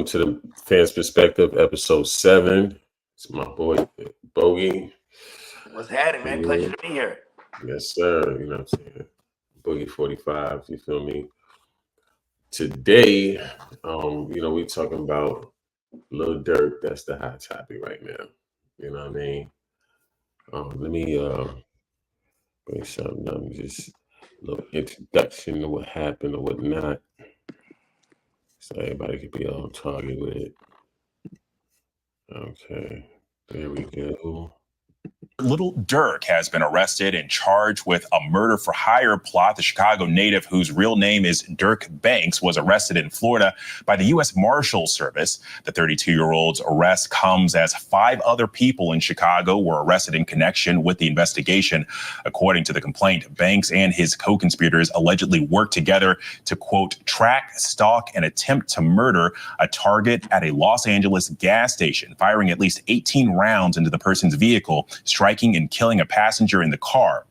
to the Fans Perspective, episode 7. It's my boy Bogey. What's happening, man? Pleasure to be here. Yes, sir. You know what I'm saying? Boogie 45, you feel me? Today, we talking about Lil Durk. That's the hot topic right now. You know what I mean? Let me bring something up. Just a little introduction to what happened or what not. So everybody could be on target with it. Okay, there we go. Lil Durk has been arrested and charged with a murder for hire plot. The Chicago native, whose real name is Dirk Banks, was arrested in Florida by the U.S. Marshal Service. The 32-year-old's arrest comes as 5 other people in Chicago were arrested in connection with the investigation. According to the complaint, Banks and his co-conspirators allegedly worked together to, quote, track, stalk, and attempt to murder a target at a Los Angeles gas station, firing at least 18 rounds into the person's vehicle, striking and killing a passenger in the car.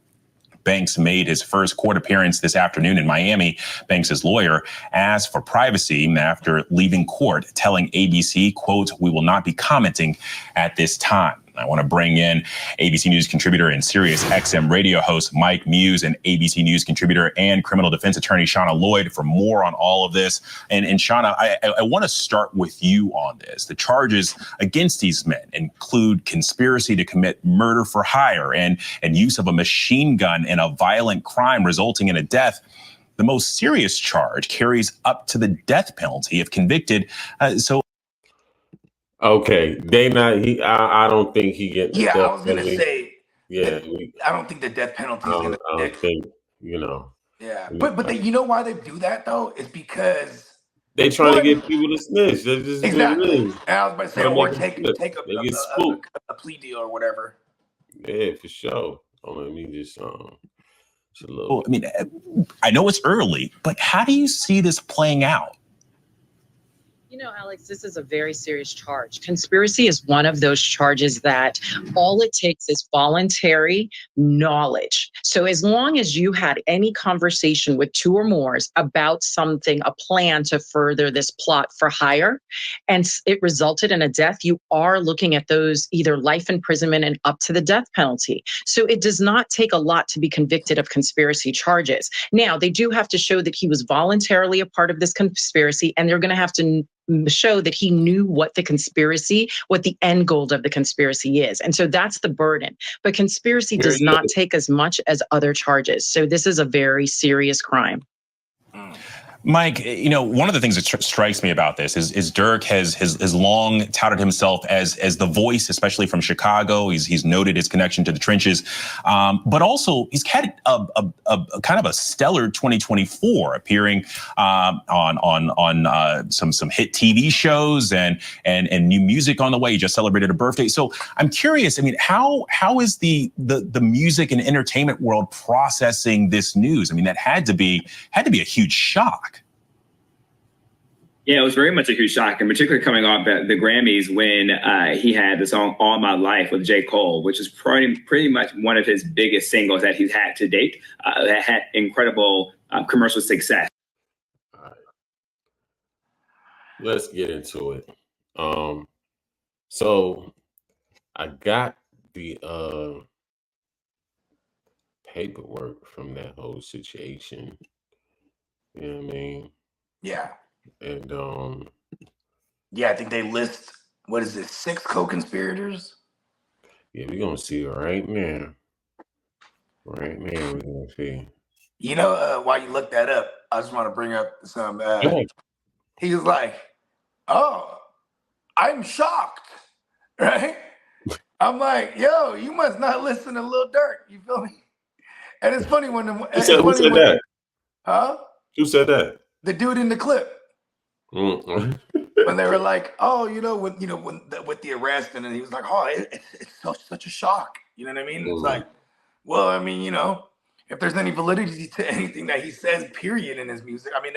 Banks made his first court appearance this afternoon in Miami. Banks' lawyer asked for privacy after leaving court, telling ABC, quote, "We will not be commenting at this time." I want to bring in ABC News contributor and Sirius XM radio host Mike Muse and ABC News contributor and criminal defense attorney Shauna Lloyd for more on all of this. And Shauna, I want to start with you on this. The charges against these men include conspiracy to commit murder for hire and use of a machine gun in a violent crime resulting in a death. The most serious charge carries up to the death penalty if convicted. Okay, I don't think he gets. Yeah, I was gonna say. Yeah, I don't think the death penalty is gonna. I don't think. Yeah, but you know why they do that though? It's because they trying to get people to snitch. They're just exactly. And I was about to say, or take a plea deal or whatever. Yeah, for sure. Let me just Well, I mean, I know it's early, but how do you see this playing out? You know, Alex, this is a very serious charge. Conspiracy is one of those charges that all it takes is voluntary knowledge. So as long as you had any conversation with 2 or more about something, a plan to further this plot for hire, and it resulted in a death, you are looking at those either life imprisonment and up to the death penalty. So it does not take a lot to be convicted of conspiracy charges. Now, they do have to show that he was voluntarily a part of this conspiracy, and they're going to have to show that he knew what the end goal of the conspiracy is. And so that's the burden. But conspiracy does not take as much as other charges. So this is a very serious crime. Mike, one of the things that strikes me about this is Durk has long touted himself as the voice, especially from Chicago. He's noted his connection to the trenches, but also he's had a kind of a stellar 2024, appearing on some hit TV shows and new music on the way. He just celebrated a birthday, so I'm curious. I mean, how is the music and entertainment world processing this news? I mean, that had to be a huge shock. Yeah, it was very much a huge shock, and particularly coming off the Grammys when he had the song "All My Life" with J. Cole, which is pretty much one of his biggest singles that he's had to date. That had incredible commercial success. All right. Let's get into it. So I got the paperwork from that whole situation. You know what I mean? Yeah. And yeah, I think they list, what is it, 6 co-conspirators? Yeah, we're gonna see right now. Right now, we're gonna see. You know, while you look that up, I just want to bring up some. He was like, "Oh, I'm shocked," right? I'm like, "Yo, you must not listen to Lil Durk." You feel me? And it's funny when who said that? Huh? Who said that? The dude in the clip. Mm-mm. When they were like, "Oh, with the arrest," and then he was like, "Oh, it's such a shock." You know what I mean? It's like, well, I mean, if there's any validity to anything that he says, period, in his music, I mean,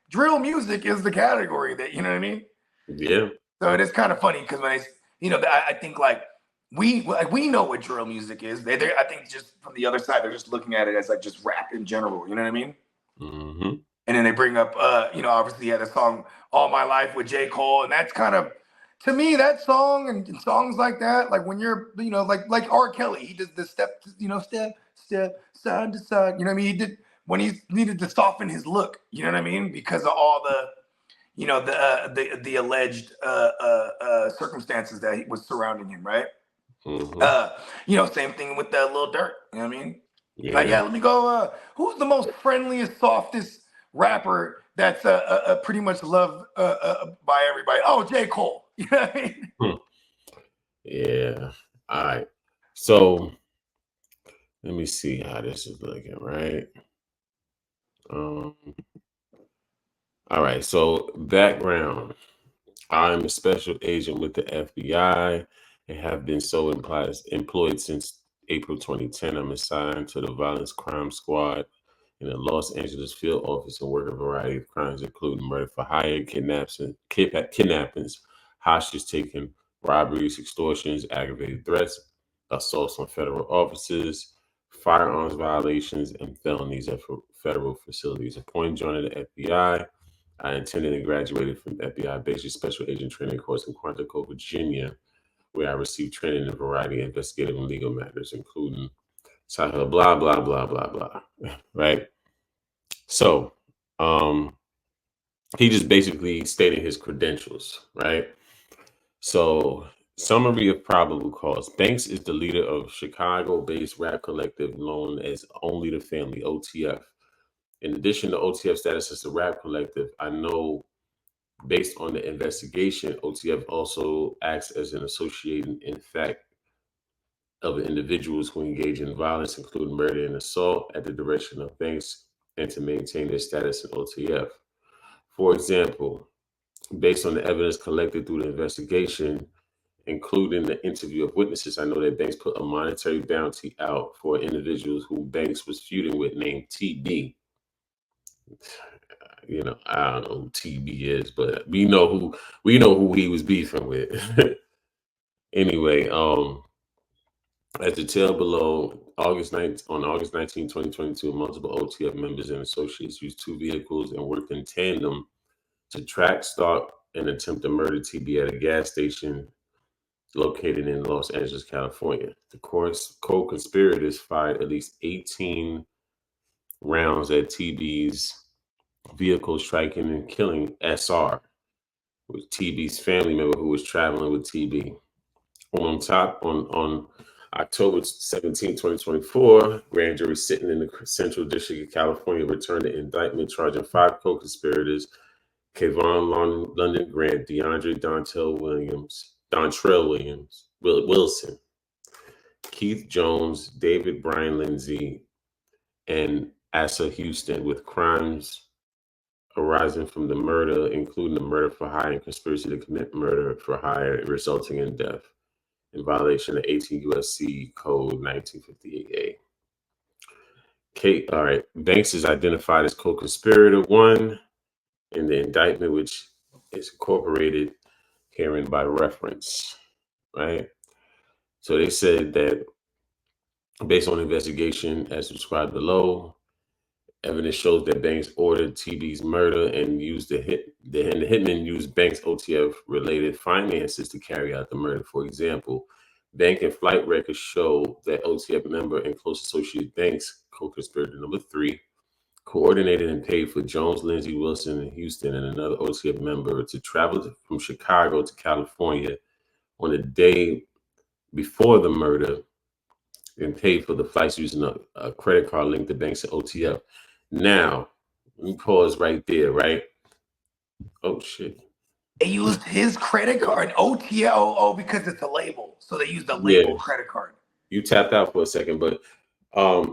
drill music is the category that, you know what I mean? Yeah. So it is kind of funny because when I think like we know what drill music is. I think just from the other side, they're just looking at it as like just rap in general. You know what I mean? Mm-hmm. And then they bring up, obviously, the song All My Life with J. Cole, and that's kind of, to me, that song and songs like that, like when you're, like R. Kelly, he does the step, step, side to side. You know what I mean? He did when he needed to soften his look. You know what I mean? Because of all the, the alleged circumstances that was surrounding him, right? Same thing with that Lil Durk. You know what I mean? Yeah. Let me go. Who's the most friendliest, softest rapper that's pretty much loved by everybody? Oh, J. Cole. You know what I mean? Yeah. All right. So let me see how this is looking, right? All right. So background. I'm a special agent with the FBI and have been so employed since April 2010. I'm assigned to the Violence Crime Squad in the Los Angeles field office and work a variety of crimes, including murder for hire, kidnappings, hostage taking, robberies, extortions, aggravated threats, assaults on federal officers, firearms violations, and felonies at federal facilities. Upon joining the FBI, I attended and graduated from FBI Basic Special Agent Training course in Quantico, Virginia, where I received training in a variety of investigative and legal matters, including blah, blah, blah, blah, blah, right? So he just basically stated his credentials, right? So summary of probable cause. Banks is the leader of Chicago-based rap collective known as Only the Family, OTF. In addition to OTF status as a rap collective, I know based on the investigation, OTF also acts as an associated in fact of individuals who engage in violence, including murder and assault, at the direction of banks and to maintain their status in OTF. For example, based on the evidence collected through the investigation, including the interview of witnesses, I know that Banks put a monetary bounty out for individuals who Banks was feuding with named TB. I don't know who TB is, but we know who he was beefing with. Anyway, as detailed below, August 19, 2022, multiple OTF members and associates used two vehicles and worked in tandem to track, stalk, and attempt to murder TB at a gas station located in Los Angeles, California. The co-conspirators fired at least 18 rounds at TB's vehicle, striking and killing SR, with TB's family member who was traveling with TB. On October 17, 2024, grand jury sitting in the Central District of California returned an indictment charging 5 co-conspirators, Kayvon London Grant, DeAndre Dontrell Wilson, Keith Jones, David Brian Lindsay, and Asa Houston, with crimes arising from the murder, including the murder for hire and conspiracy to commit murder for hire resulting in death, in violation of 18 U.S.C. Code 1958A. All right. Banks is identified as co-conspirator 1 in the indictment, which is incorporated herein by reference, right? So they said that based on investigation as described below, evidence shows that Banks ordered TB's murder and used the hitman used Banks' OTF-related finances to carry out the murder. For example, bank and flight records show that OTF member and close associate Banks, co-conspirator number 3, coordinated and paid for Jones, Lindsay, Wilson, and Houston, and another OTF member to travel from Chicago to California on the day before the murder and paid for the flights using a credit card linked to Banks and OTF. Now, let me pause right there, right? Oh, shit. They used his credit card, OTL, because it's a label. So they used a label credit card. You tapped out for a second, but I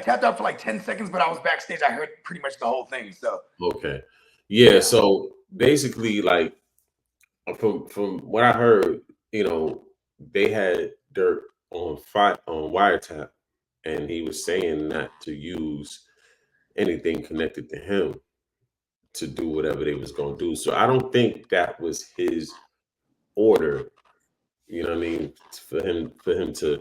tapped out for like 10 seconds, but I was backstage. I heard pretty much the whole thing. So okay. Yeah, so basically, like from what I heard, they had Dirk on wiretap, and he was saying not to use anything connected to him to do whatever they was gonna do. So I don't think that was his order. You know what I mean? For him to,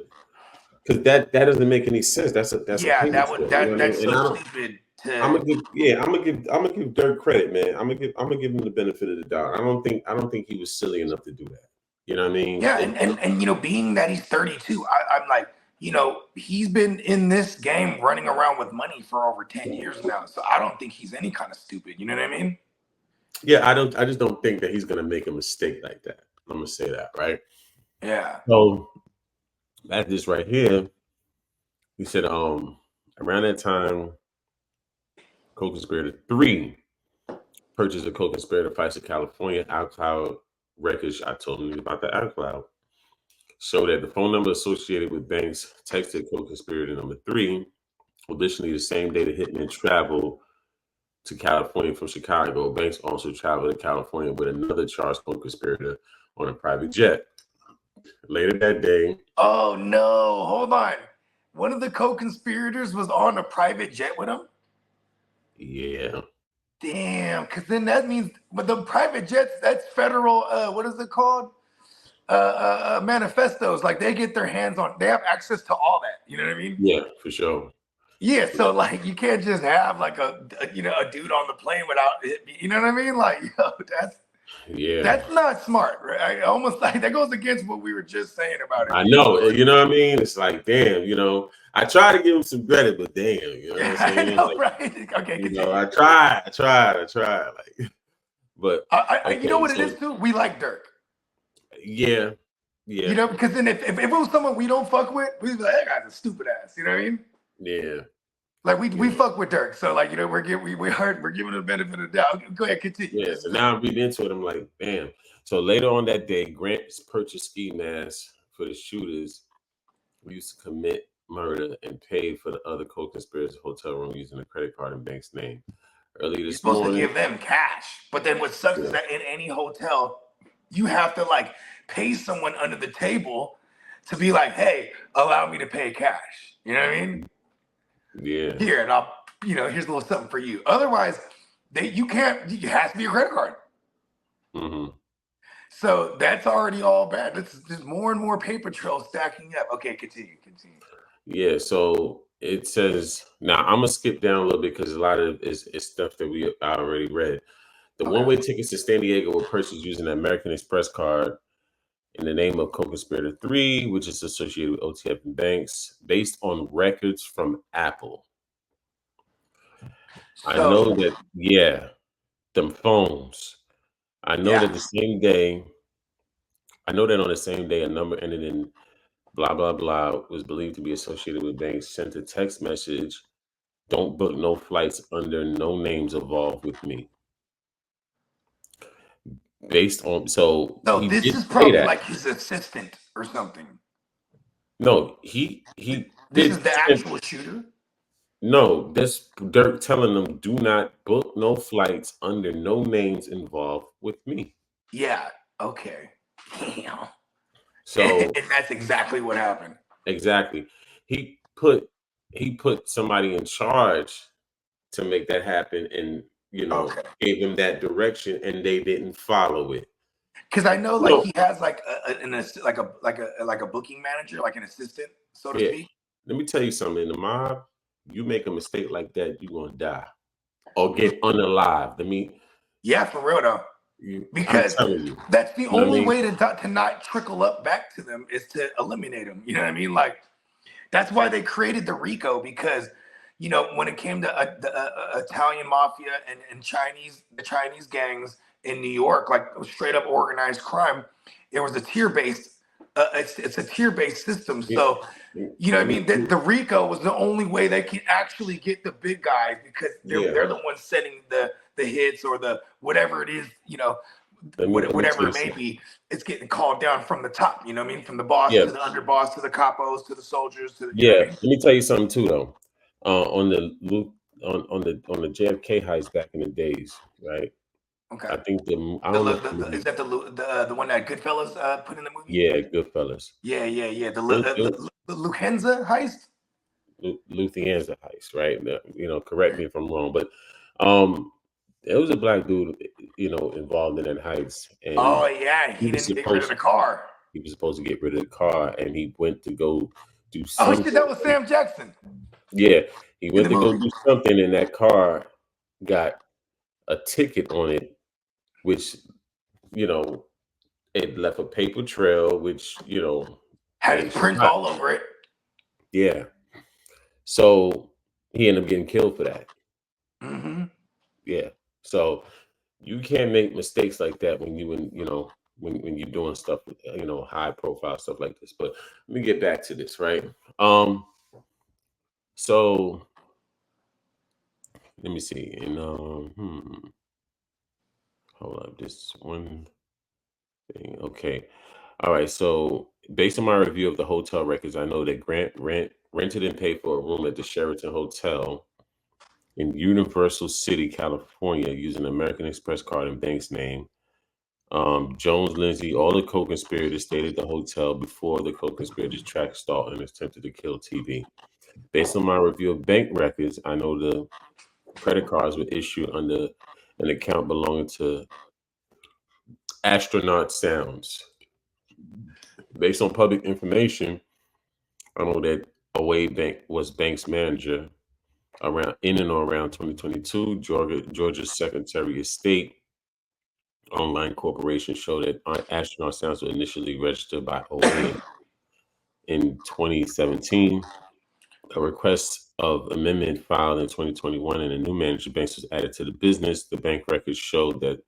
because that doesn't make any sense. That's that's so stupid. I'm gonna give Dirk credit, man. I'm gonna give him the benefit of the doubt. I don't think he was silly enough to do that. You know what I mean? Yeah, and you know, being that he's 32, I'm like, you know, he's been in this game running around with money for over 10 years now. So I don't think he's any kind of stupid. You know what I mean? Yeah, I just don't think that he's gonna make a mistake like that. I'm gonna say that, right? Yeah. So at this right here, he said, around that time, Co-Conspirator 3 purchased a Co-Conspirator Fights of California iCloud records. I told him about the iCloud. So that the phone number associated with Banks texted Co-Conspirator number 3. Additionally, the same day the hitman traveled to California from Chicago, Banks also traveled to California with another charged co-conspirator on a private jet. Later that day. Oh no, hold on. One of the co-conspirators was on a private jet with him? Yeah. Damn, because then that means, but the private jets, that's federal, what is it called? Manifestos. Like they get their hands on, they have access to all that. You know what I mean? Yeah, for sure. Yeah, so like you can't just have like a dude on the plane without it, you know what I mean? Like, yo, that's not smart, right? Almost like that goes against what we were just saying about it. I know, you know what I mean? It's like, damn, you know, I try to give him some credit, but damn, you know what I'm saying? I know, like, right? Okay, you know, I tried, like, but you know what it is too? We like Dirk. Yeah. You know, because then if it was someone we don't fuck with, we'd be like, that guy's a stupid ass. You know what I mean? Yeah. Like we fuck with Dirk, so like, you know, we're giving him the benefit of the doubt. Go ahead, continue. Yeah, so now I'm reading into it. I'm like, damn. So later on that day, Grant purchased ski masks for the shooters who used to commit murder and paid for the other co-conspirators' hotel room using a credit card in Banks' name. Early this You're supposed morning, to give them cash, but then what sucks is that in any hotel, you have to like pay someone under the table to be like, hey, allow me to pay cash. You know what I mean? Yeah. Here, and I'll, you know, here's a little something for you. Otherwise, you it has to be a credit card. Mm-hmm. So that's already all bad. There's more and more paper trails stacking up. Okay, continue. Yeah, so it says, now I'm gonna skip down a little bit because a lot of it's stuff that we already read. The one-way tickets to San Diego were purchased using an American Express card in the name of Co-Conspirator 3, which is associated with OTF and Banks, based on records from Apple. I know that, them phones. I know that on the same day, a number ended in blah, blah, blah was believed to be associated with Banks, sent a text message, don't book no flights under no names involved with me. Based on, so this is probably like his assistant or something. No, this is the actual shooter? No, that's Dirk telling them, do not book no flights under no names involved with me. Yeah, okay. Damn. So and that's exactly what happened. Exactly. He put somebody in charge to make that happen, and gave them that direction, and they didn't follow it. Because I know, like, he has like a booking manager, like an assistant, so to speak. Let me tell you something. In the mob, you make a mistake like that, you're gonna die or get unalived. Yeah, for real though. Because that's the only way to not trickle up back to them is to eliminate them. You know what I mean? Like, that's why they created the RICO, because when it came to the Italian mafia and the Chinese gangs in New York, like straight up organized crime, it was a tier-based. It's a tier-based system. So, you know what I mean? The RICO was the only way they can actually get the big guys, because they're the ones setting the hits or the whatever it is, whatever it may be. It's getting called down from the top. You know what I mean? From the boss to the underboss to the capos to the soldiers to the. Let me tell you something too, though. On the JFK heist back in the days, right? Okay. I think is that the one that Goodfellas put in the movie? Yeah, Goodfellas. Yeah. The Lufthansa heist. Lufthansa heist, right? Correct me if I'm wrong, but there was a black dude, involved in that heist. And he didn't get rid of the car. He was supposed to get rid of the car, and he went to go do Oh something. shit, that was Sam Jackson. Yeah, he went the to go movie. do something, and that car got a ticket on it, which, you know, it left a paper trail, which, you know, Had they his prints shot. all over it. Yeah. So he ended up getting killed for that. Mm-hmm. Yeah. So you can't make mistakes like that when when you're doing stuff, high profile stuff like this. But let me get back to this, right? So let me see. And hold up, this one thing. Okay. All right. So based on my review of the hotel records, I know that Grant rented and paid for a room at the Sheraton Hotel in Universal City, California, using an American Express card in Banks' name. Jones, Lindsay, all the co-conspirators stayed at the hotel before the co-conspirators tracked Stahl and attempted to kill TV. Based on my review of bank records, I know the credit cards were issued under an account belonging to Astronaut Sounds. Based on public information, I know that Away Bank was Bank's manager in and around 2022. Georgia's Secretary of State online corporation showed that Astronaut Sounds were initially registered by Away in 2017. A request of amendment filed in 2021 and a new manager Banks was added to the business. The bank records showed that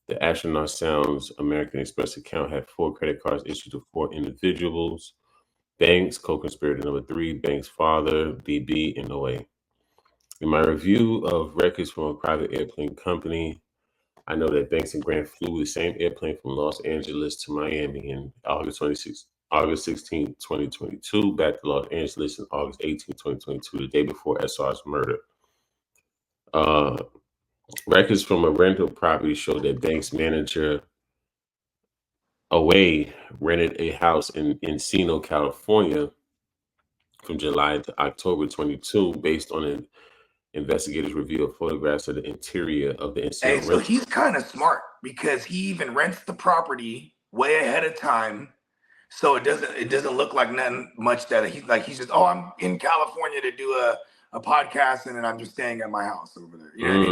the Astronaut Sounds American Express account had 4 credit cards issued to 4 individuals. Banks, co-conspirator number 3, Banks' father, BB, and OA. In my review of records from a private airplane company, I know that Banks and Grant flew the same airplane from Los Angeles to Miami in August 16, 2022, back to Los Angeles on August 18, 2022, the day before SR's murder. Records from a rental property show that Banks' manager Away rented a house in Encino, California from July to October 22 based on an investigators' review of photographs of the interior of the Hey, Encino so rental. he's kind of smart because he even rents the property way ahead of time, so it doesn't look like nothing much that he's just, oh, I'm in California to do a podcast and then I'm just staying at my house over there. You know what I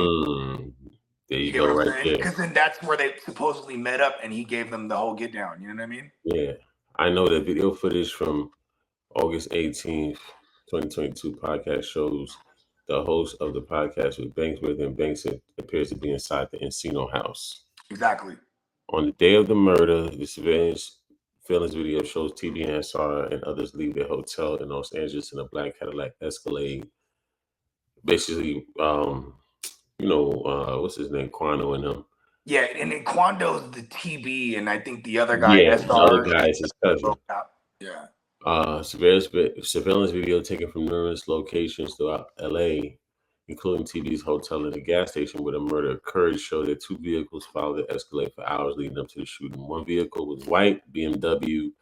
mean? There You you get go, what I'm right saying? there. Because then that's where they supposedly met up and he gave them the whole get down. You know what I mean? Yeah. I know that video footage from August 18th, 2022 podcast shows the host of the podcast with Banks with him. Banks appears to be inside the Encino house. Exactly. On the day of the murder, the surveillance video shows TB and SR and others leave their hotel in Los Angeles in a black Cadillac Escalade. Basically, what's his name? Quano and him. Yeah, and then Quando's the TB, and I think the other guy, Yeah, the other SR. guy is his cousin. Yeah. Surveillance video taken from numerous locations throughout LA, including TB's hotel and a gas station where the murder occurred, showed that 2 vehicles followed the Escalade for hours leading up to the shooting. One vehicle was white, BMW,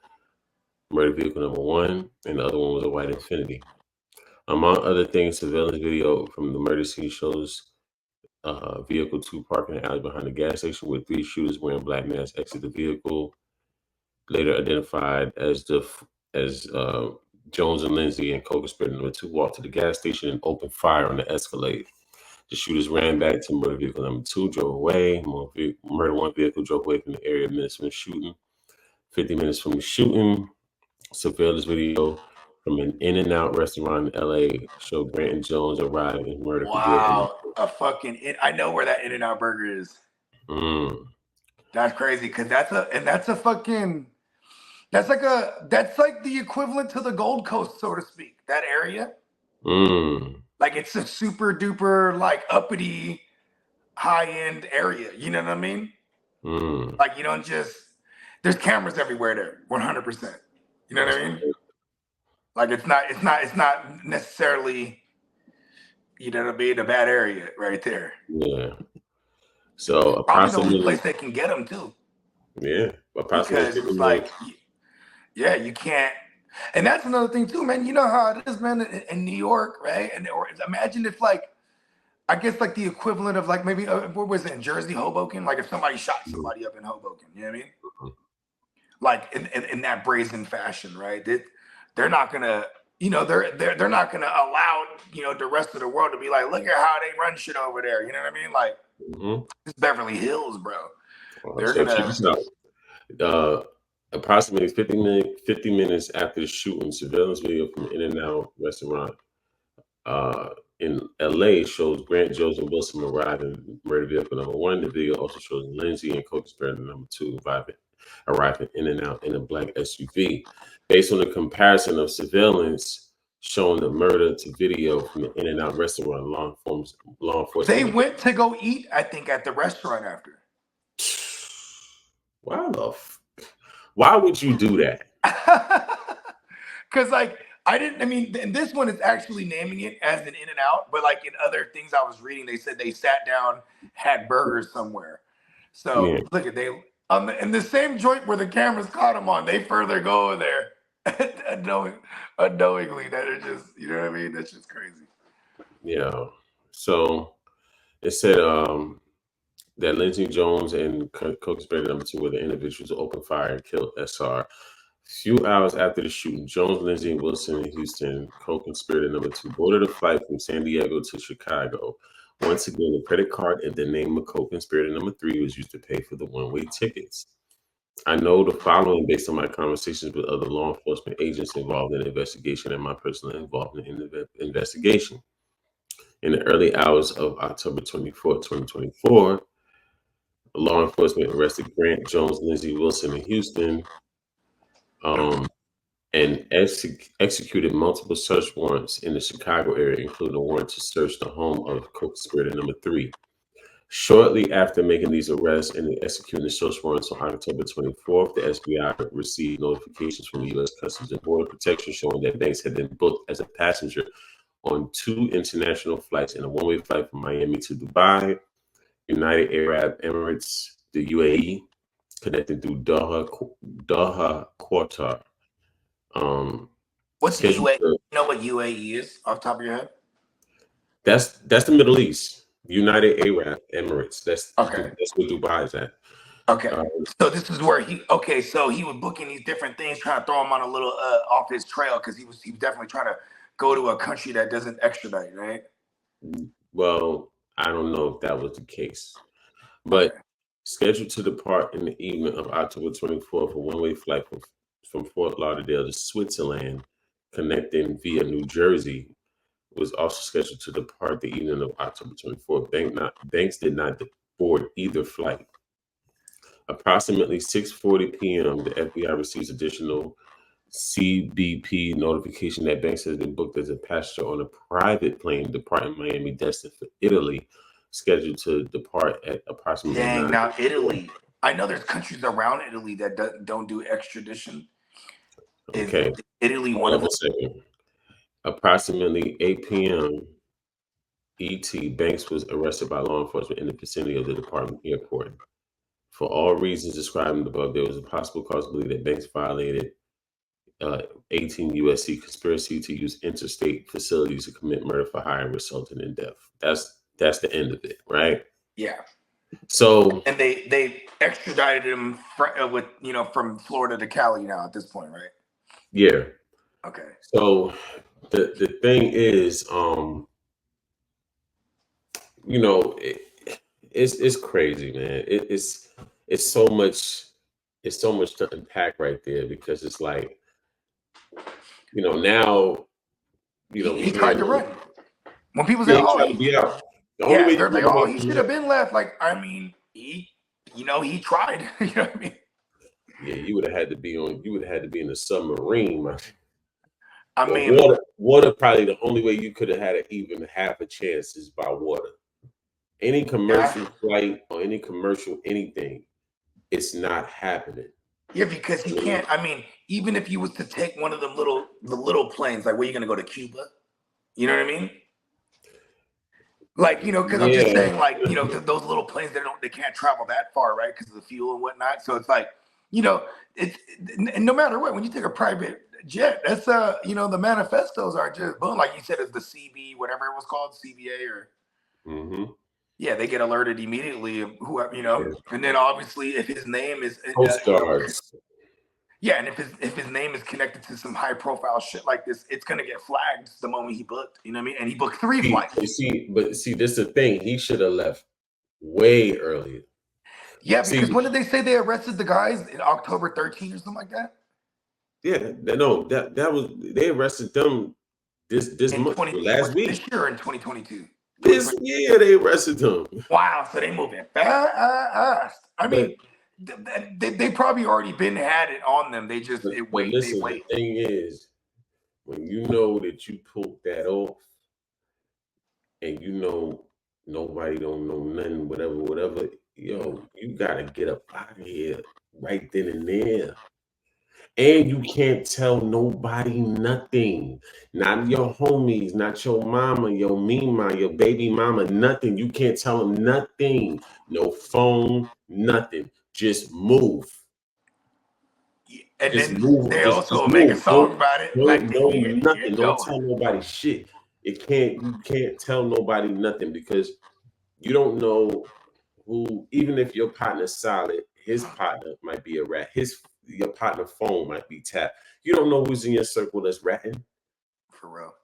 murder vehicle number 1, and the other one was a white Infiniti. Among other things, surveillance video from the murder scene shows vehicle 2 parking in the alley behind the gas station with 3 shooters wearing black masks exit the vehicle, later identified as Jones and Lindsay and co-conspirator number 2 walked to the gas station and opened fire on the Escalade. The shooters ran back to murder vehicle number 2, drove away. Murder 1 vehicle drove away from the area minutes from the shooting. 50 minutes from the shooting, surveillance video from an In-N-Out restaurant in LA showed Grant and Jones arrive and murder for Wow, I know where that In-N-Out burger is. That's crazy because that's like the equivalent to the Gold Coast, so to speak. That area, like it's a super duper like uppity, high end area. You know what I mean? Like you don't just there's cameras everywhere there, 100%. You know what I mean? Like it's not necessarily, you know what I mean, a bad area right there. Yeah. So probably the only place they can get them too. Yeah, because it's like, yeah, you can't. And that's another thing too, man. You know how it is, man, in New York, right? And or imagine if like, I guess like the equivalent of like maybe what was it in Jersey, Hoboken? Like if somebody shot somebody up in Hoboken, you know what I mean? Like in that brazen fashion, right? they're not gonna, they're not gonna allow, the rest of the world to be like, look at how they run shit over there. You know what I mean? Like, it's Beverly Hills, bro. They're So check gonna. this out. Approximately 50 minutes after the shooting, surveillance video from In-N-Out restaurant in LA shows Grant, Joseph Wilson arrive in murder vehicle number 1. The video also shows Lindsay and co-conspirator number 2 arriving In-N-Out in a black SUV. Based on the comparison of surveillance showing the murder to video from the In-N-Out restaurant, law enforcement. They went to go eat, I think, at the restaurant after. Why would you do that? Because, like, and this one is actually naming it as an In-N-Out, but like in other things I was reading, they said they sat down, had burgers somewhere. So look at in the same joint where the cameras caught them on, they further go over there, unknowingly that it just, you know what I mean? That's just crazy. Yeah. So it said that Lindsey Jones and co-conspirator number 2 were the individuals who opened fire and killed SR. Few hours after the shooting, Jones, Lindsay, and Wilson in Houston, co-conspirator number 2, boarded a flight from San Diego to Chicago. Once again, the credit card in the name of co-conspirator number 3 was used to pay for the one-way tickets. I know the following based on my conversations with other law enforcement agents involved in the investigation and my personal involvement in the investigation. In the early hours of October 24, 2024, law enforcement arrested Grant, Jones, Lindsay, Wilson in Houston, and executed multiple search warrants in the Chicago area, including a warrant to search the home of co-conspirator number 3. Shortly after making these arrests and executing the search warrants on October 24th, the FBI received notifications from the U.S. Customs and Border Protection showing that Banks had been booked as a passenger on 2 international flights and a one-way flight from Miami to Dubai, United Arab Emirates, the UAE, connected through Doha, Qatar. What's the UAE? You know what UAE is off the top of your head? That's the Middle East. United Arab Emirates. That's okay. That's where Dubai is at. Okay. So this is where so he was booking these different things, trying to throw him on a little off his trail because he was definitely trying to go to a country that doesn't extradite, right? Well, I don't know if that was the case, but scheduled to depart in the evening of October 24th, a one-way flight from Fort Lauderdale to Switzerland, connecting via New Jersey, was also scheduled to depart the evening of October 24th. Banks did not board either flight. Approximately 6:40 p.m., the FBI receives additional CBP notification that Banks has been booked as a passenger on a private plane departing Miami, destined for Italy, scheduled to depart at approximately. Dang, now Italy. I know there's countries around Italy that don't do extradition. Okay. Is Italy one of them? Approximately 8 p.m. ET, Banks was arrested by law enforcement in the vicinity of the department airport. For all reasons described above, there was a possible cause to believe that Banks violated 18 U.S.C. conspiracy to use interstate facilities to commit murder for hire resulting in death. That's the end of it, right? Yeah. So and they extradited him with from Florida to Cali now at this point, right? Yeah. Okay. So the thing is, it's crazy, man. It's so much to unpack right there because it's like, now, he tried to run. When people say, say, "Oh, he tried to be out," they're like, "Oh, he should have been left." Like, I mean, he tried. You know what I mean? Yeah, you would have had to be in the submarine, man. I mean, water probably the only way you could have had even half a chance is by water. Any commercial flight or any commercial anything, it's not happening. Yeah, because he can't. I mean, even if you was to take one of the little planes, like where you gonna go to Cuba? You know what I mean? Like, because I'm just saying, like, those little planes, they can't travel that far, right? Because of the fuel and whatnot. So it's like, it's and no matter what, when you take a private jet, that's the manifestos are just boom, like you said, it's the CB, whatever it was called, CBA or. Mm-hmm. Yeah, they get alerted immediately. Whoever, and then obviously if his name is Coast Guards. Yeah, and if his name is connected to some high profile shit like this, it's gonna get flagged the moment he booked. You know what I mean? And he booked 3 flights. But see, this is the thing. He should have left way earlier. Yeah, because when did they say they arrested the guys in October 13 or something like that? Yeah, no, that was they arrested them this month, last week. This year or in 2022. This year they arrested them. Wow, so they moving fast. I mean, they probably already had it on them. They just wait. Listen, they wait. The thing is, when you know that you pulled that off, and you know nobody don't know nothing, whatever, yo, you gotta get up out of here right then and there. And you can't tell nobody nothing. Not your homies, not your mama, your mima, your baby mama, nothing. You can't tell them nothing. No phone, nothing. Just move. And just then move. they Just also make a move. song about it. Nothing. Don't tell nobody shit. You can't tell nobody nothing because you don't know who, even if your partner's solid, his partner might be a rat. Your partner phone might be tapped. You don't know who's in your circle that's ratting. For real.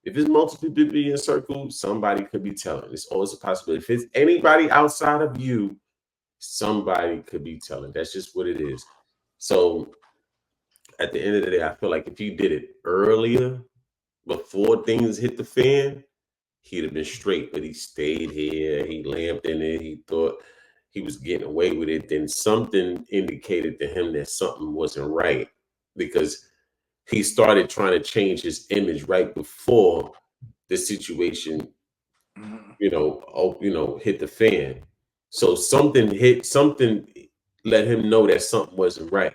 If it's multiple people in your circle, somebody could be telling. It's always a possibility. If it's anybody outside of you, somebody could be telling. That's just what it is. So at the end of the day, I feel like if he did it earlier, before things hit the fan, he'd have been straight. But he stayed here. He lamped in it. He thought he was getting away with it. Then something indicated to him that something wasn't right because he started trying to change his image right before the situation, hit the fan. So something let him know that something wasn't right.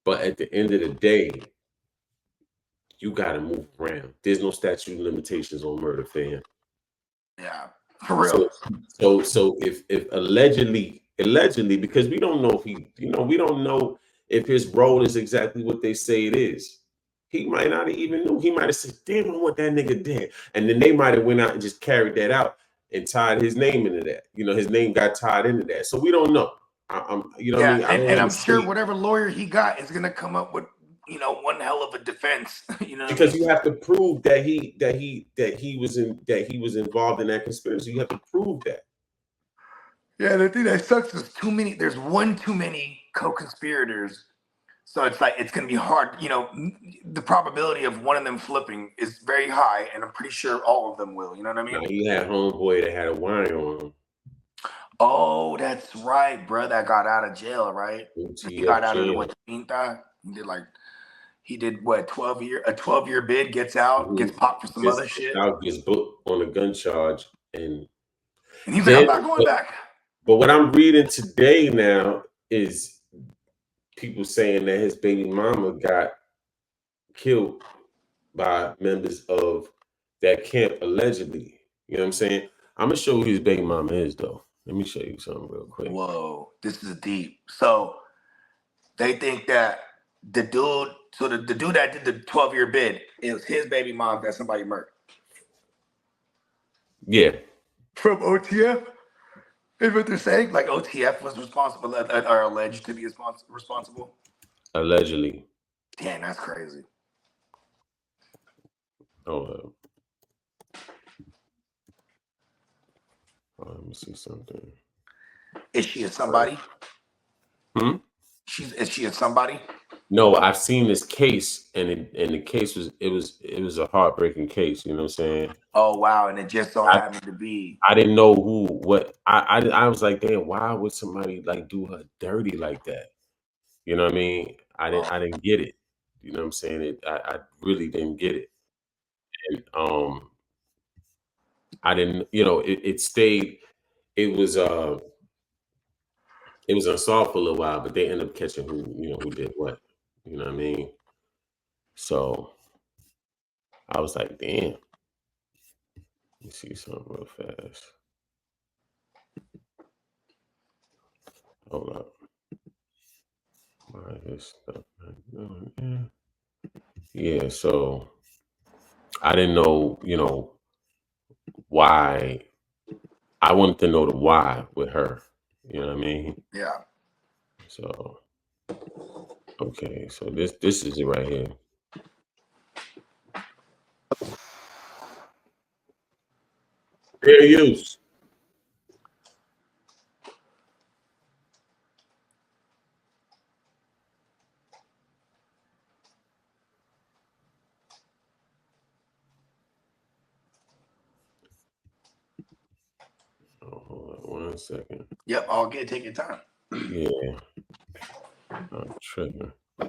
But at the end of the day, you got to move around. There's no statute of limitations on murder, fam. Yeah, for real. So if allegedly, because we don't know if we don't know if his role is exactly what they say it is. He might not have even knew. He might have said, "Damn, I want that nigga dead," and then they might have went out and just carried that out and tied his name into that. His name got tied into that. So we don't know. What I mean? And I'm sure whatever lawyer he got is gonna come up with one hell of a defense. Because you have to prove that he was involved in that conspiracy. You have to prove that. Yeah, the thing that sucks is there's one too many co-conspirators. So it's like it's gonna be hard. The probability of one of them flipping is very high, and I'm pretty sure all of them will. You know what I mean? Now, he had homeboy that had a wine on him. Oh, that's right, bro. That got out of jail, right? He got out of what? He did what? 12-year bid, gets out, gets popped for some other shit. Now gets booked on a gun charge, and he's like, I'm not going back. But what I'm reading today now is people saying that his baby mama got killed by members of that camp allegedly. You know what I'm saying? I'm gonna show you who his baby mama is, though. Let me show you something real quick. Whoa, this is deep. So they think that the dude that did the 12-year bid is his baby mom that somebody murdered. Yeah. From OTF? Is what they're saying? Like OTF was responsible or alleged to be responsible? Allegedly. Damn, that's crazy. Oh, let me see something. Is she a somebody? Is she a somebody? No, I've seen this case, and the case was a heartbreaking case. You know what I'm saying? Oh wow! And it just so happened to be. I didn't know what. I was like, damn, why would somebody like do her dirty like that? You know what I mean? I didn't get it. You know what I'm saying? I really didn't get it. And I didn't. It stayed. It was unsolved for a little while, but they ended up catching who did what. You know what I mean? So I was like, damn. Let me see something real fast. Hold up. Why is this stuff not going? Yeah, so I didn't know, why. I wanted to know the why with her. You know what I mean? Yeah. So Okay, so this is it right here. Fair use. Oh, hold on 1 second. Yep, all good. Take your time. Yeah. I'm tripping. All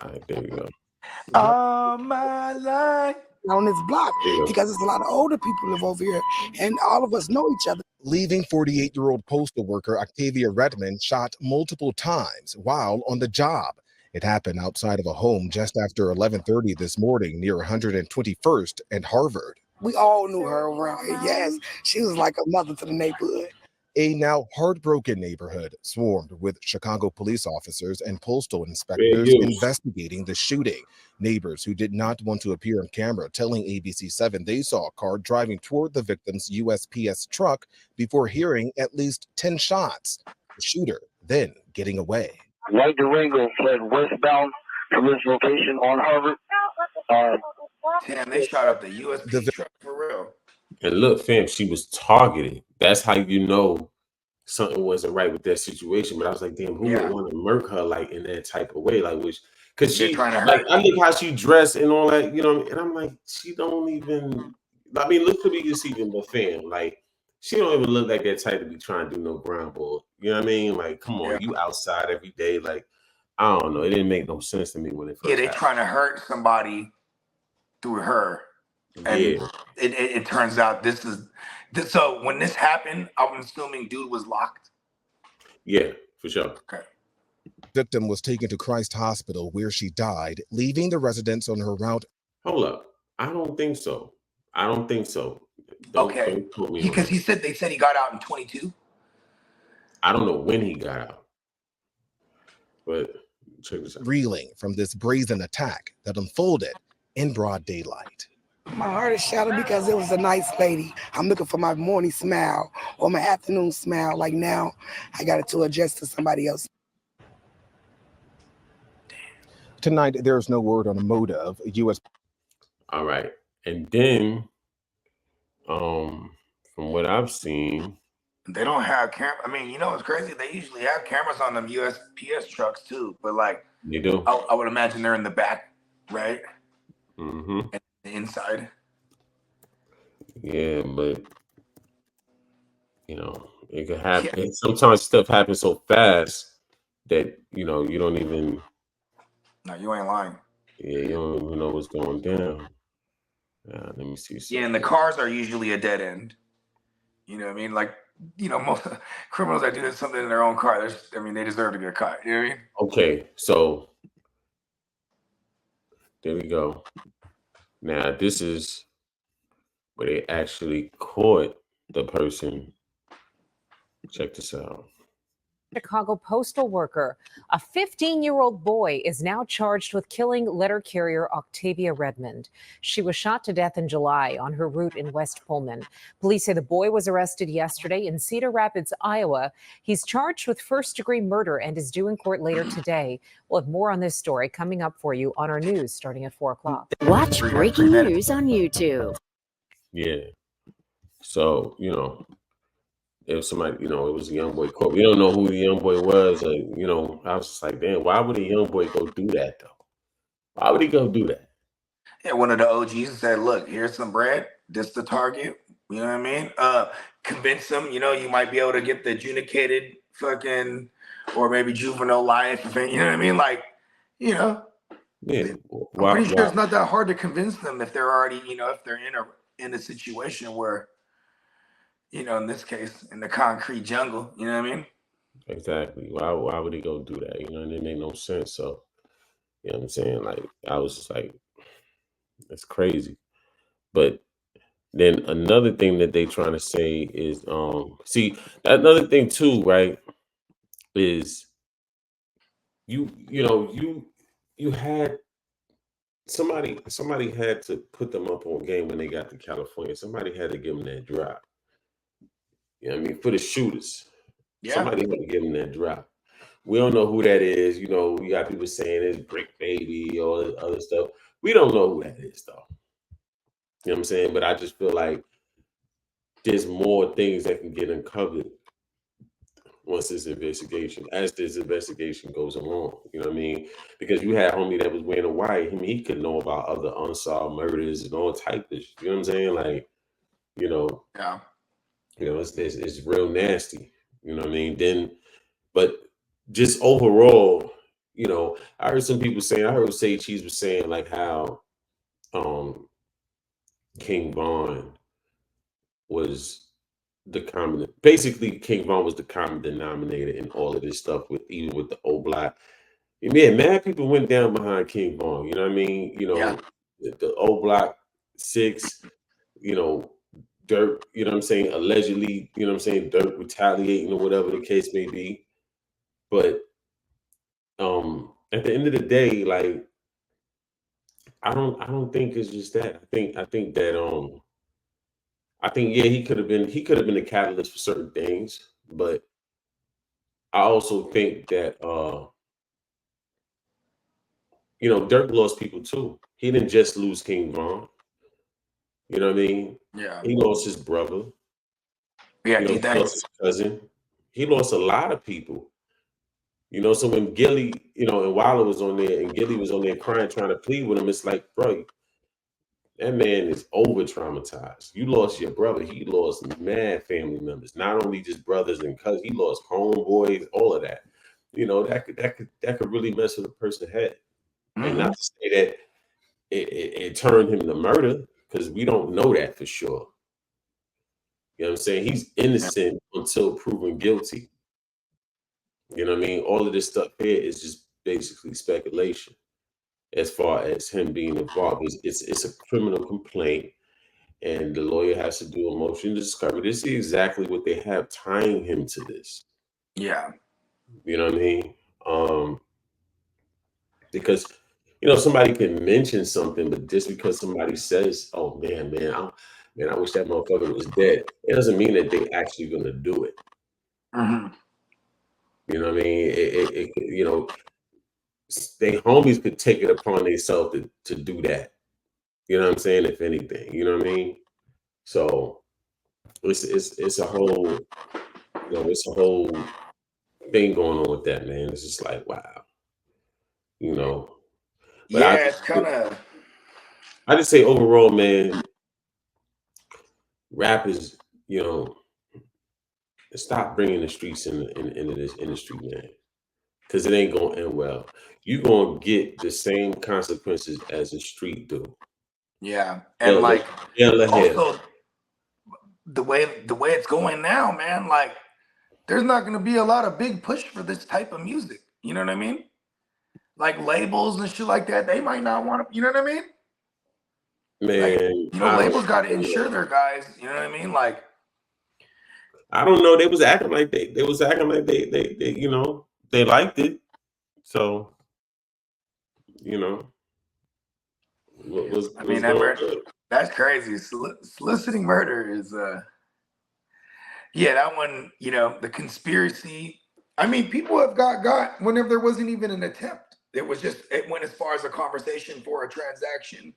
right, there you go. All my life. On this block There you go. because there's a lot of older people live over here and all of us know each other. Leaving 48-year-old postal worker Octavia Redmond shot multiple times while on the job. It happened outside of a home just after 11:30 this morning near 121st and Harvard. We all knew her around here. Yes, she was like a mother to the neighborhood. A now heartbroken neighborhood swarmed with Chicago police officers and postal inspectors use. investigating the shooting. Neighbors who did not want to appear on camera telling ABC7 they saw a car driving toward the victim's USPS truck before hearing at least 10 shots. The shooter then getting away. White Durango fled westbound from this location on Harvard. Damn, they shot up the USP truck for real. And look, fam, she was targeted. That's how you know something wasn't right with that situation. But I was like, damn, who would want to murk her like in that type of way? Like, which, because she, trying to like, hurt I think how she dressed and all that, you know. And I'm like, she don't even. I mean, look to me, just even the fam, like, she don't even look like that type to be trying to do no ground ball. You know what I mean? Like, come on, you outside every day. Like, I don't know. It didn't make no sense to me when it first they happened. trying to hurt somebody through her. And it turns out this is so when this happened, I'm assuming dude was locked. Yeah, for sure. Okay. Victim was taken to Christ Hospital where she died, leaving the residents on her route. Hold up. I don't think so. I don't think so. Don't quote me because on that. they said he got out in 22. I don't know when he got out. But check this out. Reeling from this brazen attack that unfolded in broad daylight. My heart is shattered because it was a nice lady. I'm looking for my morning smile or my afternoon smile. Like now, I got it to adjust to somebody else. Tonight, there's no word on a motive. U.S. All right. And then, from what I've seen, they don't have camera. I mean, you know, it's crazy. They usually have cameras on them USPS trucks too, but like they do. I would imagine they're in the back, right? Mm-hmm. And the inside. Yeah, but you know, it could happen. Yeah. Sometimes stuff happens so fast that you know you don't even. No, you ain't lying. Yeah, you don't even know what's going down. Let me see. Yeah, and the cars are usually a dead end. You know what I mean? Like, you know, most criminals that do something in their own car, they deserve to get caught. You know what I mean? Okay, so there we go. Now, this is where they actually caught the person. Check this out. Chicago postal worker. A 15-year-old boy is now charged with killing letter carrier Octavia Redmond. She was shot to death in July on her route in West Pullman. Police say the boy was arrested yesterday in Cedar Rapids, Iowa. He's charged with first-degree murder and is due in court later today. We'll have more on this story coming up for you on our news starting at 4 o'clock. Watch breaking news on YouTube. Yeah. So, you know, if somebody, you know, it was a young boy caught. We don't know who the young boy was. You know, I was just like, damn, why would a young boy go do that, though? Why would he go do that? Yeah, one of the OGs said, look, here's some bread. This the target. You know what I mean? Convince them, you know, you might be able to get the adjudicated fucking, or maybe juvenile life. You know what I mean? Like, you know. Yeah. I'm pretty sure it's not that hard to convince them if they're already, you know, if they're in a situation where, you know, in this case, in the concrete jungle, you know what I mean? Exactly. Why would he go do that? You know, and it made no sense. So, you know what I'm saying? Like, I was just like, that's crazy. But then another thing that they trying to say is, see, another thing too, right, is you had somebody had to put them up on game when they got to California. Somebody had to give them that drop. You know what I mean? For the shooters. Yeah. Somebody had to give them that drop. We don't know who that is. You know, we got people saying it's Brick Baby, all this other stuff. We don't know who that is, though. You know what I'm saying? But I just feel like there's more things that can get uncovered once this investigation, as this investigation goes along. You know what I mean? Because you had homie that was wearing a white, he could know about other unsolved murders and all type of shit. You know what I'm saying? Like, you know, Yeah. It's real nasty. You know what I mean? Then, but just overall, you know, I heard some people saying, I heard Say Cheese was saying like how King Von was the common, basically King Von was the common denominator in all of this stuff, with even with the old black. Yeah, mad people went down behind King Von. You know what I mean? You know, Yeah. the old block 6, you know, Dirk, you know what I'm saying, allegedly, you know what I'm saying, Dirk retaliating or whatever the case may be. But at the end of the day, like I don't think it's just that. I think that I think yeah, he could have been a catalyst for certain things, but I also think that you know, Dirk lost people too. He didn't just lose King Von. You know what I mean? Yeah. He lost his brother. Yeah, You know, D he lost thanks. his cousin. He lost a lot of people. You know, so when Gilly, you know, and Wilder was on there, and Gilly was on there crying, trying to plead with him, it's like, bro, that man is over traumatized. You lost your brother. He lost mad family members, not only just brothers and cousins. He lost homeboys, all of that. You know, that could really mess with a person's head. And Mm-hmm. not to say that it turned him to murder, because we don't know that for sure. You know what I'm saying? He's innocent until proven guilty. You know what I mean? All of this stuff here is just basically speculation as far as him being involved. It's a criminal complaint, and the lawyer has to do a motion to discovery. This is exactly what they have tying him to this. Yeah. You know what I mean? Um, because you know somebody can mention something, but just because somebody says, "Oh man, I wish that motherfucker was dead," it doesn't mean that they actually going to do it. Mm-hmm. You know what I mean? You know, they homies could take it upon themselves to do that. You know what I'm saying? If anything, you know what I mean? So it's a whole, you know, it's a whole thing going on with that, man. It's just like, wow, you know. But Yeah, it's kind of. I just say overall, man, rap is, you know, stop bringing the streets into this industry, man, because it ain't gonna end well. You gonna get the same consequences as the street do. Yeah, and Hell, like hell, hell. also the way it's going now, man. Like, there's not going to be a lot of big push for this type of music. You know what I mean? Like labels and shit like that, they might not want to. You know what I mean? Like, Man, you know, I don't labels got to know. insure their guys. You know what I mean? Like, I don't know. They was acting like they was acting like they you know, they liked it. So, you know, what was I was mean, that going murder, on? that's crazy. Soliciting murder is, yeah, that one. You know, the conspiracy. I mean, people have got whenever there wasn't even an attempt. It was just it went as far as a conversation for a transaction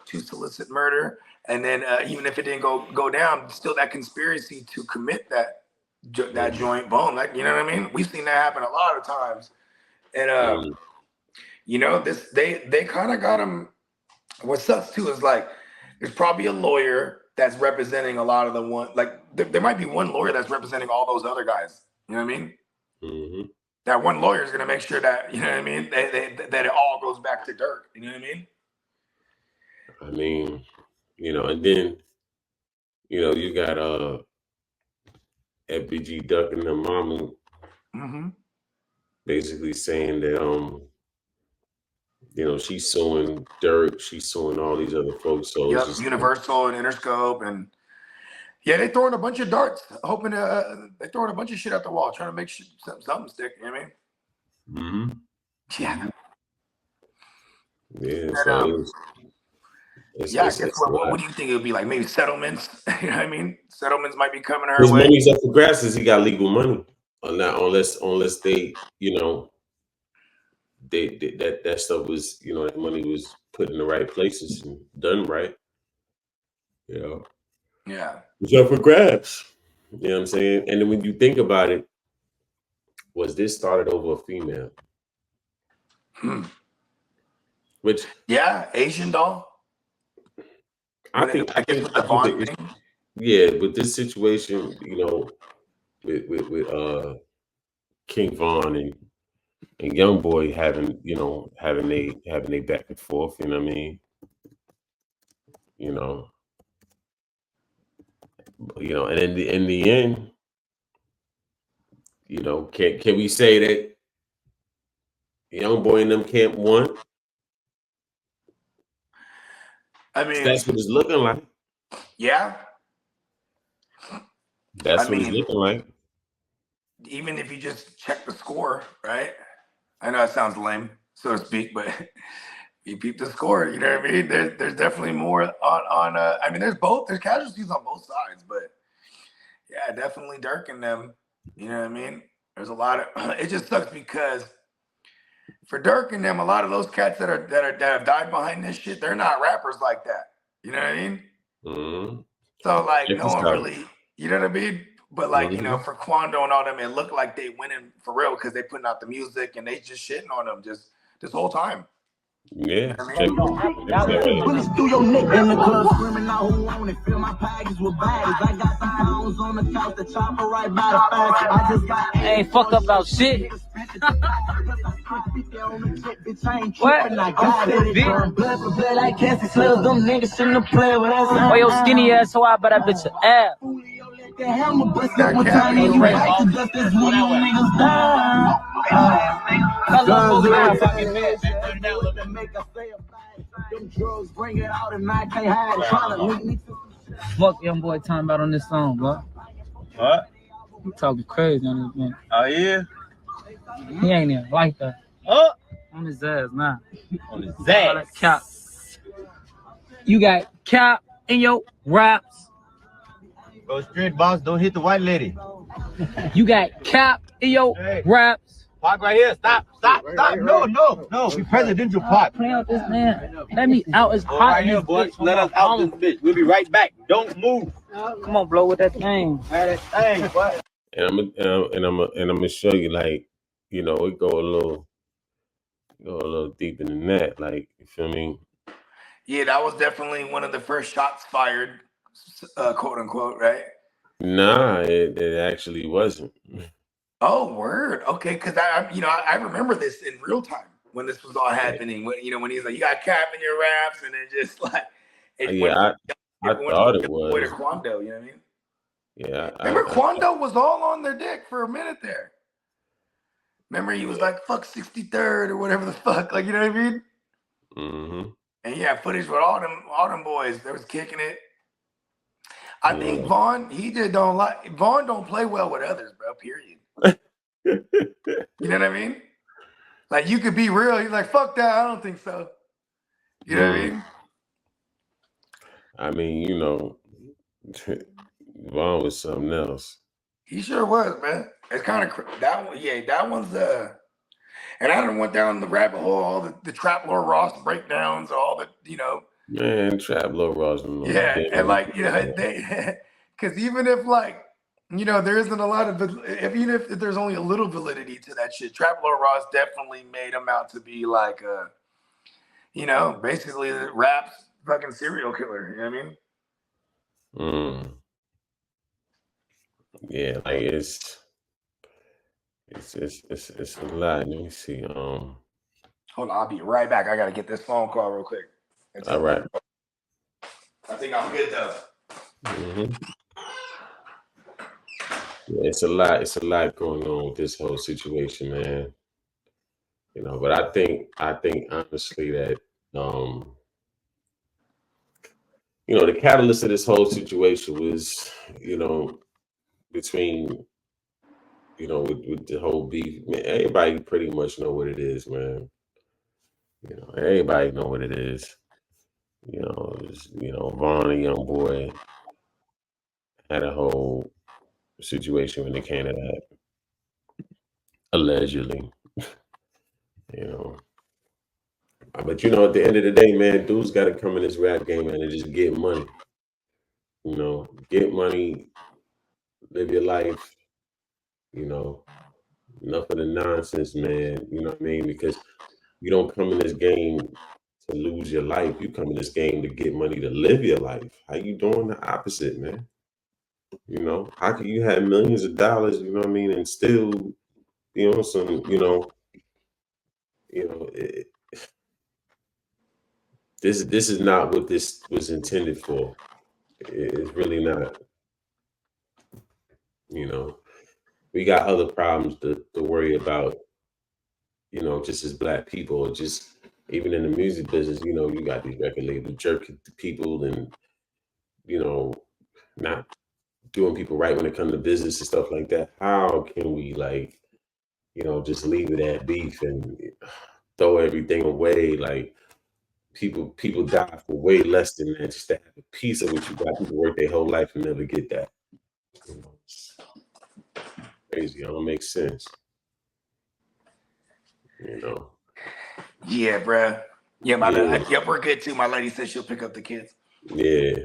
to solicit murder, and then even if it didn't go down, still that conspiracy to commit that joint boom. Like, you know what I mean? We've seen that happen a lot of times, and you know, this they kind of got him. What sucks too is like there's probably a lawyer that's representing a lot of the one. Like there might be one lawyer that's representing all those other guys. You know what I mean? Mm-hmm. That one lawyer is gonna make sure that, you know what I mean, that it all goes back to Dirk. You know what I mean? I mean, you know, and then you know you got FBG Duck and the mama Mm-hmm. basically saying that you know, she's suing Dirk, she's suing all these other folks. So it's Yep, just like, Universal and Interscope, and yeah, they throwing a bunch of darts, hoping to. They throwing a bunch of shit at the wall, trying to make something stick. You know what I mean? mm-hmm. Yeah. Yeah, And, so it's yeah, I it's guess it's a lot. what do you think it would be like? Maybe settlements. You know what I mean? Settlements might be coming her His way. money's up for grabs since he got legal money. unless they, that stuff was, that money was put in the right places and done right. Yeah. It's up for grabs. You know what I'm saying? And then when you think about it, was this started over a female? Which Asian doll. I think with this situation, with King Von and Young Boy having a back and forth, you know what I mean? And in the end, can we say that Young Boy and them camp won? I mean, that's what it's looking like. Yeah. That's what it's looking like. Even if you just check the score, right? I know it sounds lame, so to speak, but you peep the score, you know what I mean? There's definitely more on I mean, there's casualties on both sides, but yeah, definitely Dirk and them, you know what I mean? There's a lot of it just sucks because for Dirk and them, a lot of those cats that have died behind this shit, they're not rappers like that. You know what I mean? Mm-hmm. So like no one really, you know what I mean? But like, for Quando and all them, it looked like they winning for real because they putting out the music and they just shitting on them just this whole time. Yeah. Bullets through your neck in the club, screaming out who want it. Fill my package with bags. I got some pounds on the couch, the chopper right by the fence. I just got ain't fuck up about shit. What? I got it. Blood for blood like Cassie Slugs. Them niggas shouldn't play with us. Oh, your skinny ass, so I bet that bitch ass. The hammer bust up one time and you like to dust this one niggas down. Them drugs bring it out and I can't hide. Trying to link me to Fuck Young Boy talking about on this song, bro. What? You talking crazy on this man. Oh yeah? He ain't even like that. Oh! On his ass now. On his ass. Cap. You got cap in your raps. Bro, street boss, don't hit the white lady. You got cap in your raps. Park right here. Stop. No. We presidential park. Play out this man. Let me out his pot. Right here, boy. Let us out this bitch. We'll be right back. Don't move. Come on, blow with that thing. That thing, boy. And I'm gonna show you, like, it go a little deeper than that. Like, you feel me? Yeah, that was definitely one of the first shots fired, quote unquote, right? Nah, it actually wasn't. Oh, word. Okay, because I remember this in real time when this was all happening. When when he's like, "You got cap in your raps," and it just like, I thought it was. With Quando, you know what I mean? Yeah. Remember, Quando was all on their dick for a minute there. Remember, he was like, "Fuck 63rd" or whatever the fuck, like, you know what I mean? Mm-hmm. And yeah, footage with all them boys. They was kicking it. I think Vaughn don't play well with others, bro. Period. You know what I mean? Like, you could be real. He's like, fuck that. I don't think so. You know what I mean? I mean, Vaughn was something else. He sure was, man. It's kind of that one. Yeah, that one's and I done went down the rabbit hole, all the Trap Lord Ross breakdowns, all the Man, Trap Lord Ross. Yeah, and like they, because even if like there isn't a lot of even if there's only a little validity to that shit, Trap Lord Ross definitely made him out to be like basically the rap's fucking serial killer. You know what I mean? Yeah, like it's a lot. Let me see. Hold on, I'll be right back. I gotta get this phone call real quick. All right. I think I'm good though. Mm-hmm. Yeah, it's a lot going on with this whole situation, man. But I think honestly that the catalyst of this whole situation was, between with the whole beef, man, everybody pretty much know what it is, man. Everybody know what it is. Vaughn and Young Boy had a whole situation when it came to that. Allegedly. You know. But you know, at the end of the day, man, dudes got to come in this rap game, man, and just get money. You know, get money, live your life. You know, enough of the nonsense, man. You know what I mean? Because you don't come in this game to lose your life. You come in this game to get money to live your life. How you doing the opposite, man? You know, how can you have millions of dollars? You know what I mean, and still, you know, this is not what this was intended for. It's really not. You know, we got other problems to worry about. You know, just as black people, just even in the music business. You know, you got these record labels jerking people, and you know, not doing people right when it comes to business and stuff like that. How can we like, you know, just leave it at beef and throw everything away? Like people die for way less than that just to have a piece of what you got. People work their whole life and never get that. You know, it's crazy. It don't make sense. You know. Yeah, bruh. Yeah, yep, we're good too. My lady said she'll pick up the kids. Yeah.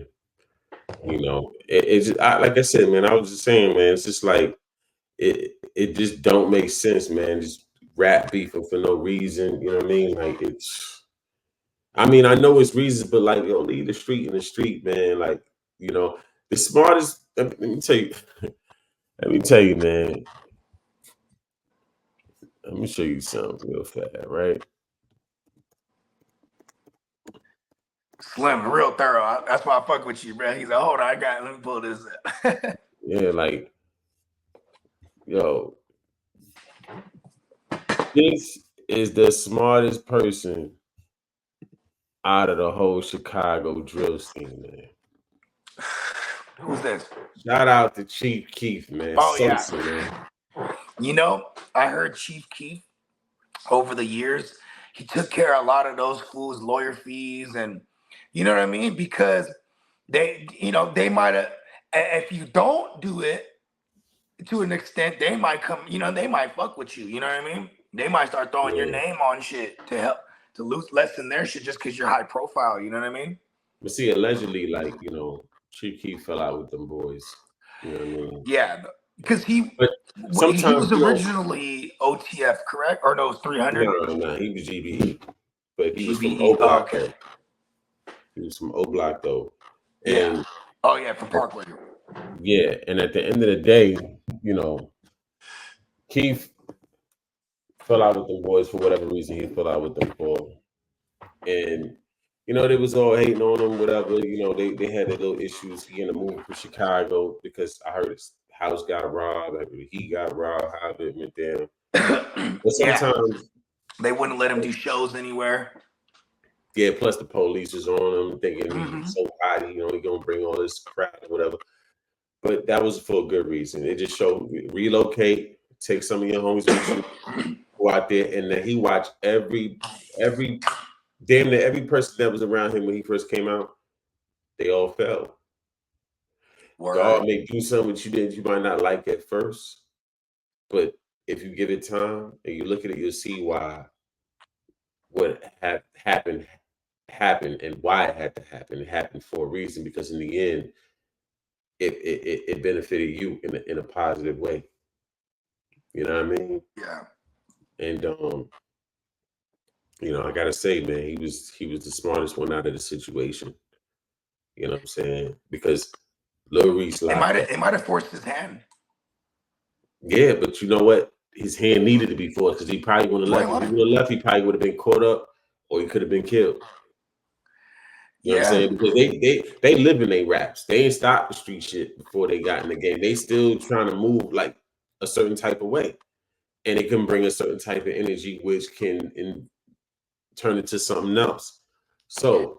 You know, it's just, like I said, man, I was just saying, man, it's just like it just don't make sense, man. Just rap beefing for no reason. You know what I mean? Like I mean, I know it's reasons, but like, yo, leave the street in the street, man. Like, you know, the smartest. Let me tell you. Let me tell you, man. Let me show you something real fast, right? Slim, real thorough. That's why I fuck with you, bro. He's like, hold on, let me pull this up. Yeah, like, yo, this is the smartest person out of the whole Chicago drill scene, man. Who's this? Shout out to Chief Keef, man. Oh, Sosa, yeah. Man. You know, I heard Chief Keef over the years, he took care of a lot of those fools' lawyer fees, and you know what I mean? Because they, you know, they might have, if you don't do it to an extent, they might come, you know, they might fuck with you. You know what I mean? They might start throwing your name on shit to help to lessen their shit just because you're high profile. You know what I mean? But see, allegedly, like, you know, Chief Keef fell out with them boys. You know what I mean? Yeah, because he was originally OTF, correct? Or no, 300? No, he was GBE. But he was from GBE, O Block, okay. though. He was from O Block, though. Yeah. And Oh, yeah, from Parkway. yeah, and at the end of the day, you know, Keith fell out with them boys for whatever reason he fell out with them for. And, you know, they was all hating on him, whatever. You know, they had their little issues. He ended up moving from Chicago because I heard his house got robbed. He got robbed, how it went down. But sometimes they wouldn't let him do shows anywhere. Yeah, plus the police is on him, thinking he's so hot, you know, he's gonna bring all this crap or whatever. But that was for a good reason. It just showed relocate, take some of your homies with you, go out there, and then he watched every damn near every person that was around him when he first came out, they all fell. God may do something that you might not like at first, but if you give it time and you look at it, you'll see why what happened and why it had to happen. It happened for a reason, because in the end, it benefited you in a positive way. You know what I mean? Yeah. And you know, I gotta say, man, he was the smartest one out of the situation. You know what I'm saying? Because Lil Reese it might have forced his hand. Yeah, but you know what? His hand needed to be forced because he probably would have left. If he would have left, he probably would have been caught up, or he could have been killed. You know what I'm saying? Because they live in their raps. They ain't stopped the street shit before they got in the game. They still trying to move like a certain type of way. And it can bring a certain type of energy, which can turn into something else. So,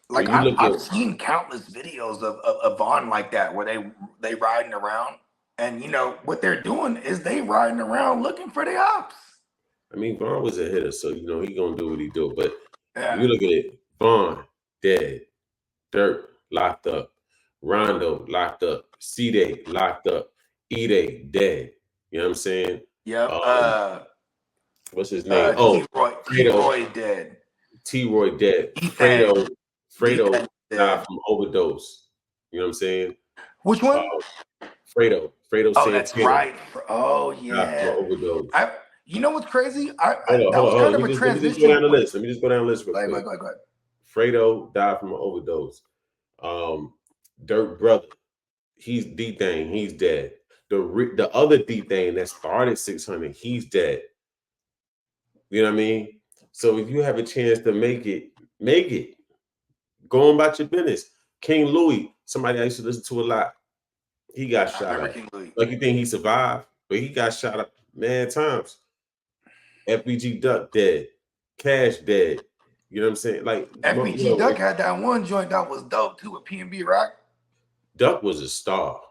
like I've seen countless videos of Vaughn like that, where they riding around, and you know what they're doing is they riding around looking for the ops. I mean, Vaughn was a hitter, so you know he gonna do what he do. But you look at it, Vaughn dead, Dirk locked up, Rondo locked up, C-Day locked up, E-Day dead. You know what I'm saying? Yep. What's his name? Oh, T-Roy dead. T-Roy dead. Fredo died from overdose. You know what I'm saying? Which one? Fredo Oh, Santana. that's right. Oh, Died from yeah. overdose. You know what's crazy? Hold on. Let me just go down the list. Let me just go down the list real quick. Go ahead. Fredo died from an overdose. Dirk brother, he's D-Thing. He's dead. The other D-Thing that started 600, he's dead. You know what I mean? So if you have a chance to make it. Go on about your business. King Louis, somebody I used to listen to a lot. He got shot up. Like you think he survived, but he got shot up mad times. FBG Duck dead. Cash dead. You know what I'm saying? Like FBG Duck had that one joint that was dope too with PNB Rock. Duck was a star.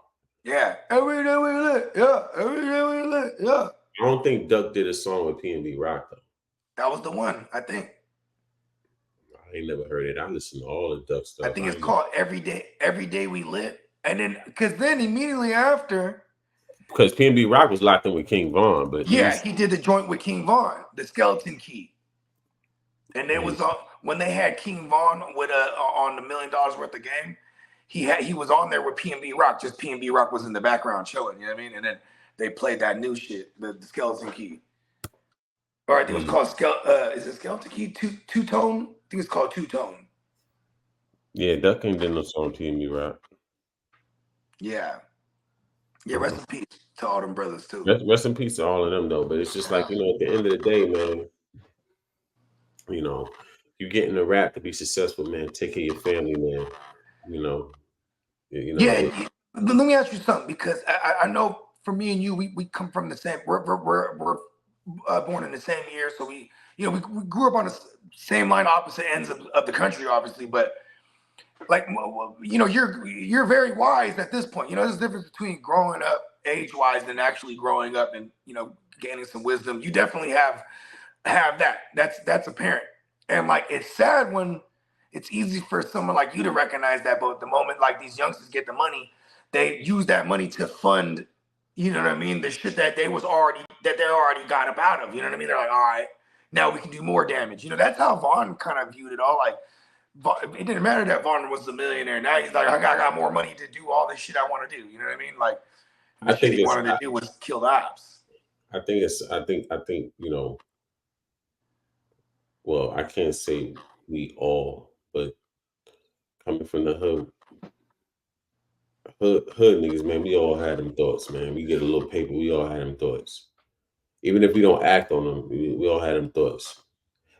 Yeah. Every day we lit. Yeah. Every day we lit. Yeah. I don't think Duck did a song with PNB Rock though. That was the one, I think. I ain't never heard it. I listen to all the Duck stuff. I think it's called Every Day We Lit. And then because then immediately after, because PNB Rock was locked in with King Von, but yeah, he did the joint with King Von, the Skeleton Key. And it was when they had King Von with on the $1 million worth of game, he was on there with PNB Rock, just PNB Rock was in the background chilling, you know what I mean? And then they played that new shit, the Skeleton Key. Or I think it was called is it Skeleton Key? Two-Tone? I think it's called Two-Tone. Yeah, Duck ain't did no song PNB Rock. Yeah. Yeah, rest in peace to all them brothers too. Rest in peace to all of them though. But it's just like, you know, at the end of the day, man, you know, you get in the rap to be successful, man. Take care of your family, man. You know. Yeah, let me ask you something, because I know for me and you, we come from the same. We're born in the same year, so we grew up on the same line, opposite ends of the country, obviously. But like, you know, you're very wise at this point. You know, there's a difference between growing up age-wise and actually growing up and, you know, gaining some wisdom. You definitely have that. That's apparent. And like, it's sad when it's easy for someone like you to recognize that, but the moment like these youngsters get the money, they use that money to fund, you know what I mean, the shit that they already got up out of. You know what I mean? They're like, all right, now we can do more damage. You know, that's how Vaughn kind of viewed it all. Like, it didn't matter that Vaughn was a millionaire. Now he's like, I got more money to do all this shit I want to do. You know what I mean? Like, the shit he wanted to do was kill the ops. I think, you know, well, I can't say we all, but coming from the hood niggas, man, we all had them thoughts, man. We get a little paper, we all had them thoughts. Even if we don't act on them, we all had them thoughts.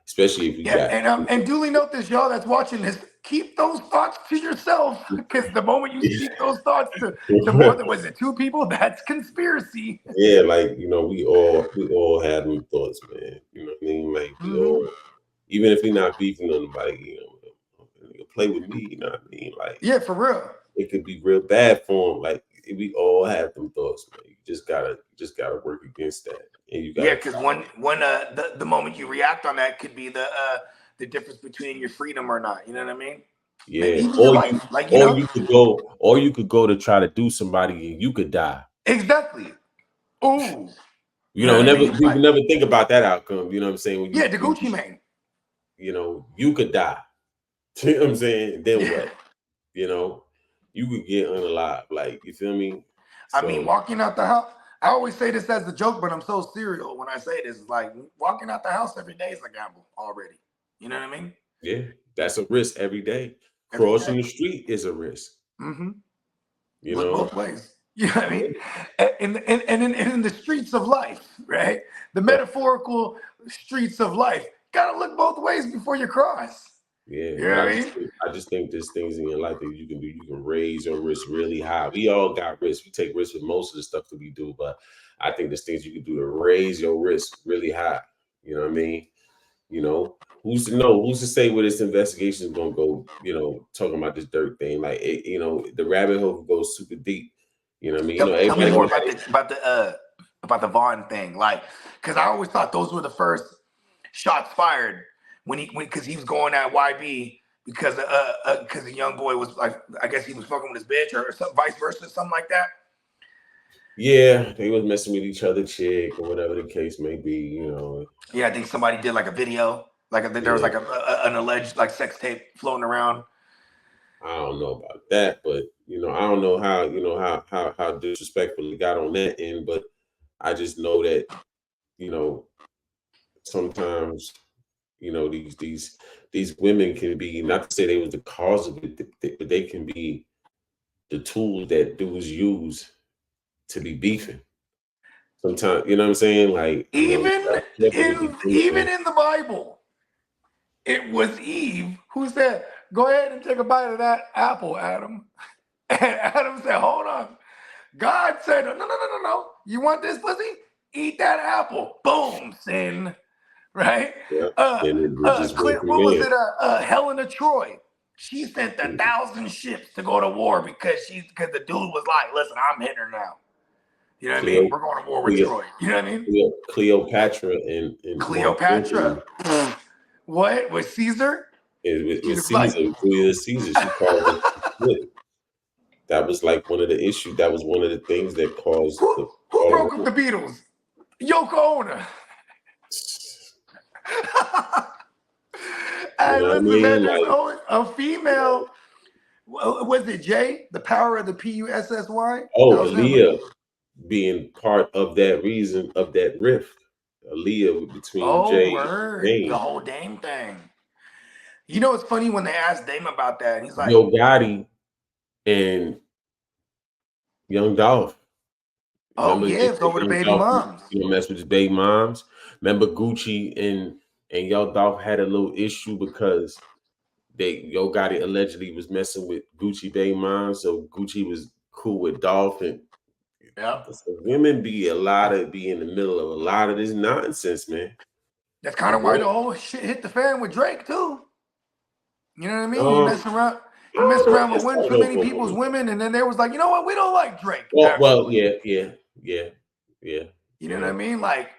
Especially if you got. And duly note this, y'all that's watching this, keep those thoughts to yourself, because the moment you speak those thoughts to more than, was it 2 people, that's conspiracy. Yeah, like, you know, we all had them thoughts, man. You know what I mean? Like, we all, even if we not beefing on nobody, you know, play with me, you know what I mean? Like, yeah, for real. It could be real bad for them. Like, we all have them thoughts, man. You just gotta work against that. And you gotta, because the moment you react on that could be the difference between your freedom or not. You know what I mean? Yeah. Or you could go to try to do somebody and you could die. Exactly. Oh. You know, never think about that outcome. You know what I'm saying? The Gucci Mane. You know, you could die. You know what I'm saying? Then what? You know, you could get unalive. Like, you feel me? I mean, walking out the house. I always say this as a joke, but I'm so serious when I say this. Like, walking out the house every day is a gamble already. You know what I mean? Yeah, that's a risk every day. Crossing the street is a risk. Mm-hmm. You Look know, both ways. You know what I mean? And in the streets of life, right? The metaphorical streets of life. Gotta look both ways before you cross. Yeah, you know what I mean? I just think there's things in your life that you can do. You can raise your risk really high. We all got risks. We take risks with most of the stuff that we do, but I think there's things you can do to raise your risk really high. You know what I mean? You know, who's to know? Who's to say where this investigation is gonna go? You know, talking about this dirt thing, like you know, the rabbit hole goes super deep. You know what I mean? Tell me more about the Vaughn thing, like, because I always thought those were the first shots fired because he was going at YB because the young boy was like, I guess he was fucking with his bitch or some, vice versa, something like that. Yeah, they was messing with each other, chick, or whatever the case may be. You know. Yeah, I think somebody did like a video, like there was like an alleged like sex tape floating around. I don't know about that, but you know, I don't know how how disrespectful it got on that end, but I just know that you know sometimes these women can be, not to say they was the cause of it, but they can be the tools that dudes use to be beefing. Sometimes, you know what I'm saying? Like, Even beefing. in the Bible, it was Eve who said, "Go ahead and take a bite of that apple, Adam." And Adam said, "Hold on." God said, "No. You want this pussy? Eat that apple." Boom, sin. Right? Yeah. And it just went from What was there. it? Helena Troy. She sent 1,000 ships to go to war because the dude was like, "Listen, I'm hitting her now." You know what I mean? We're going to war with Troy. You know what I mean? Cleopatra and Cleopatra. What? With Caesar? With Caesar, Julius Caesar, she called him split. That was like one of the issues. That was one of the things that caused who broke up the Beatles? Yoko Ono. Hey, listen, man, there's always a female. Was it Jay? The power of the Pussy? Oh, Aaliyah being part of that reason of that rift. Aaliyah between Jay and Dame. The whole Dame thing. You know, it's funny when they asked Dame about that. He's like, Yo Gotti and Young Dolph. Remember it's over the baby moms. You know, mess with his baby moms. Remember Gucci and Yo Dolph had a little issue because Yo Gotti allegedly was messing with Gucci baby moms, so Gucci was cool with Dolph, and so women be in the middle of a lot of this nonsense, man. That's kind of why the whole shit hit the fan with Drake too. You know what I mean? He messed around with too many people's women, and then there was like, you know what? We don't like Drake. Well, yeah. You know what I mean? Like,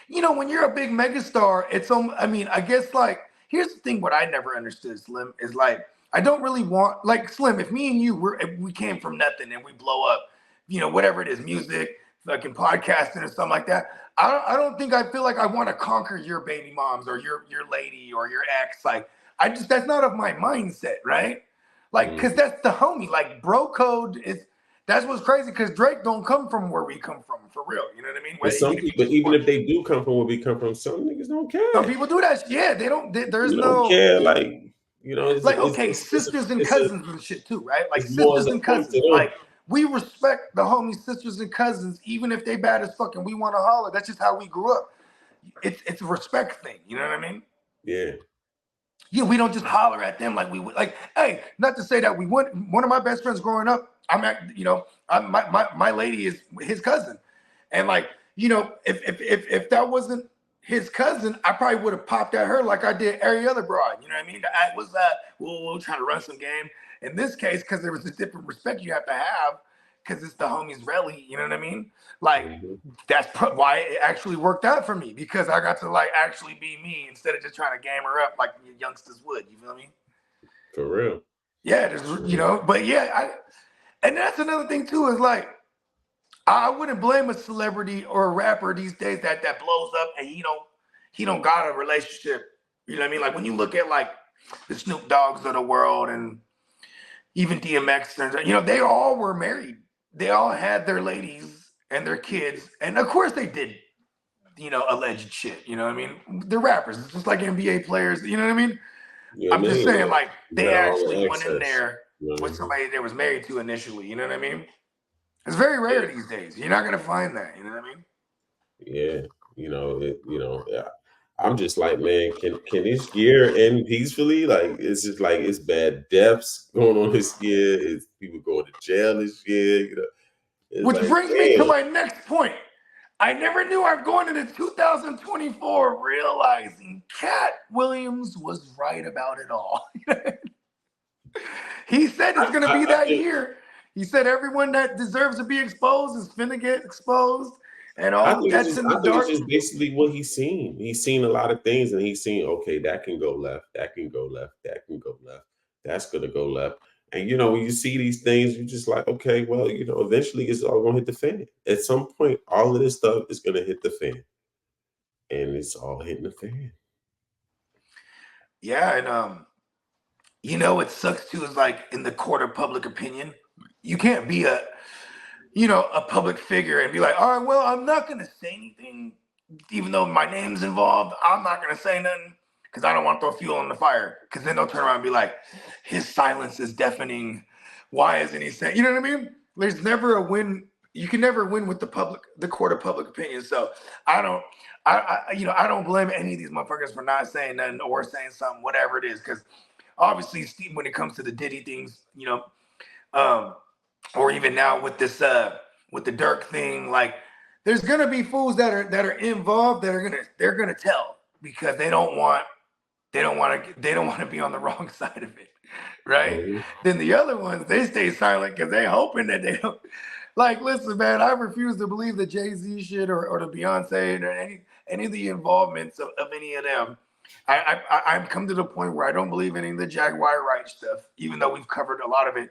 you know, when you're a big megastar, it's I mean, I guess like here's the thing. What I never understood, Slim, is like I don't really want like Slim. If me and you we came from nothing and we blow up, you know, whatever it is, music, fucking podcasting or something like that. I don't think I feel like I want to conquer your baby moms or your lady or your ex. Like that's not of my mindset, right? Like, because that's the homie. Like, bro code that's what's crazy. Because Drake don't come from where we come from, for real. You know what I mean? But some people, even if they do come from where we come from, some niggas don't care. Some people do that. Yeah, they don't. There's you no don't care. Like, you know, it's like sisters and cousins and shit too, right? Like sisters and cousins. Like we respect the homie sisters and cousins, even if they bad as fucking. We want to holler. That's just how we grew up. It's a respect thing. You know what I mean? Yeah. Yeah, we don't just holler at them like we would. Like, hey, not to say that we wouldn't. One of my best friends growing up, my lady is his cousin, and like, you know, if that wasn't his cousin, I probably would have popped at her like I did every other broad. You know what I mean? What's that? We'll try to run some game. In this case, because there was a different respect you have to have, because it's the homie's rally. You know what I mean? Like, that's why it actually worked out for me, because I got to like actually be me instead of just trying to game her up like youngsters would. You feel me? For real. Yeah, you know, but yeah, and that's another thing too, is like, I wouldn't blame a celebrity or a rapper these days that blows up and he don't got a relationship. You know what I mean? Like when you look at like the Snoop Dogg's of the world and even DMX, and you know, they all were married. They all had their ladies and their kids, and of course they did, you know, alleged shit. You know what I mean? They're rappers. It's just like NBA players. You know what I mean? Yeah, I'm just saying, like, they actually went in there with somebody they was married to initially. You know what I mean? It's very rare these days. You're not gonna find that. You know what I mean? Yeah, I'm just like, man, can this year end peacefully? Like, it's just like it's bad deaths going on this year. It's people going to jail this year. You know, which brings me to my next point. I never knew I'm going into 2024 realizing Cat Williams was right about it all. He said it's going to be that year. He said everyone that deserves to be exposed is finna get exposed, and all that's in the dark. It's just basically what he's seen. He's seen a lot of things, and he's seen, okay, that can go left, that can go left, that can go left, that's gonna go left. And when you see these things, you're just like, okay, well, eventually it's all gonna hit the fan. At some point, all of this stuff is gonna hit the fan. And it's all hitting the fan. Yeah, and what sucks too is like in the court of public opinion, you can't be a public figure and be like, all right, well, I'm not gonna say anything, even though my name's involved. I'm not gonna say nothing because I don't want to throw fuel on the fire. Because then they'll turn around and be like, his silence is deafening. Why isn't he saying? You know what I mean? There's never a win. You can never win with the court of public opinion. So I don't blame any of these motherfuckers for not saying nothing or saying something, whatever it is. Because obviously, Steve, when it comes to the Diddy things, or even now with this with the Dirk thing, like there's gonna be fools that are involved they're gonna tell because they don't want to be on the wrong side of it, right? Mhm. Then the other ones, they stay silent because they hoping that they don't. Like, listen, man, I refuse to believe the Jay-Z shit or the Beyonce or any of the involvements of any of them. I've come to the point where I don't believe any of the Jaguar Wright stuff, even though we've covered a lot of it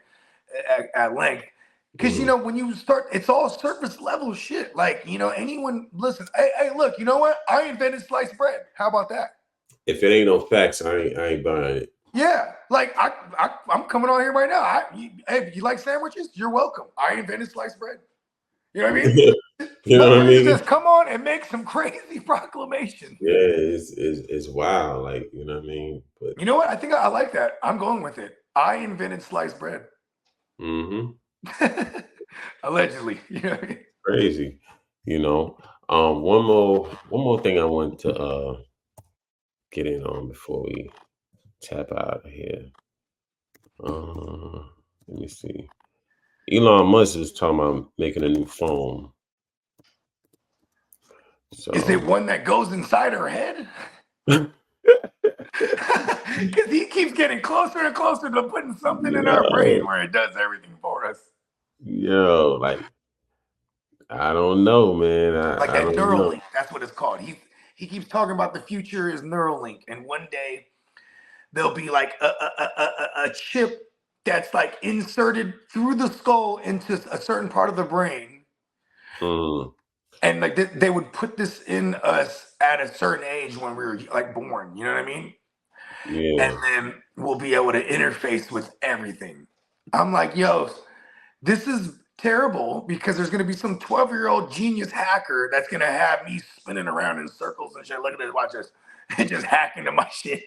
at length. Because when you start, it's all surface level shit. Like, anyone listen. Hey, look, you know what? I invented sliced bread. How about that? If it ain't no facts, I ain't buying it. Yeah, like I'm coming on here right now. Hey, you like sandwiches? You're welcome. I invented sliced bread. You know what I mean? You know what I mean? Just come on and make some crazy proclamations. Yeah, it's wild. Like, you know what I mean? But you know what? I think I like that. I'm going with it. I invented sliced bread. Mm-hmm. Allegedly. Crazy. One more thing I want to get in on before we tap out of here. Let me see. Elon Musk is talking about making a new phone. So is it one that goes inside her head? Because he keeps getting closer and closer to putting something in our brain where it does everything for us. Yo, like, I don't know, man. Like I that don't Neuralink. know. That's what it's called. He keeps talking about the future is Neuralink, and one day there'll be like a chip that's like inserted through the skull into a certain part of the brain. And like they would put this in us at a certain age when we were like born, you know what I mean? Yeah. And then we'll be able to interface with everything. I'm like, yo, this is terrible because there's going to be some 12-year-old genius hacker that's going to have me spinning around in circles and shit. Look at this, watch this. And just hacking to my shit.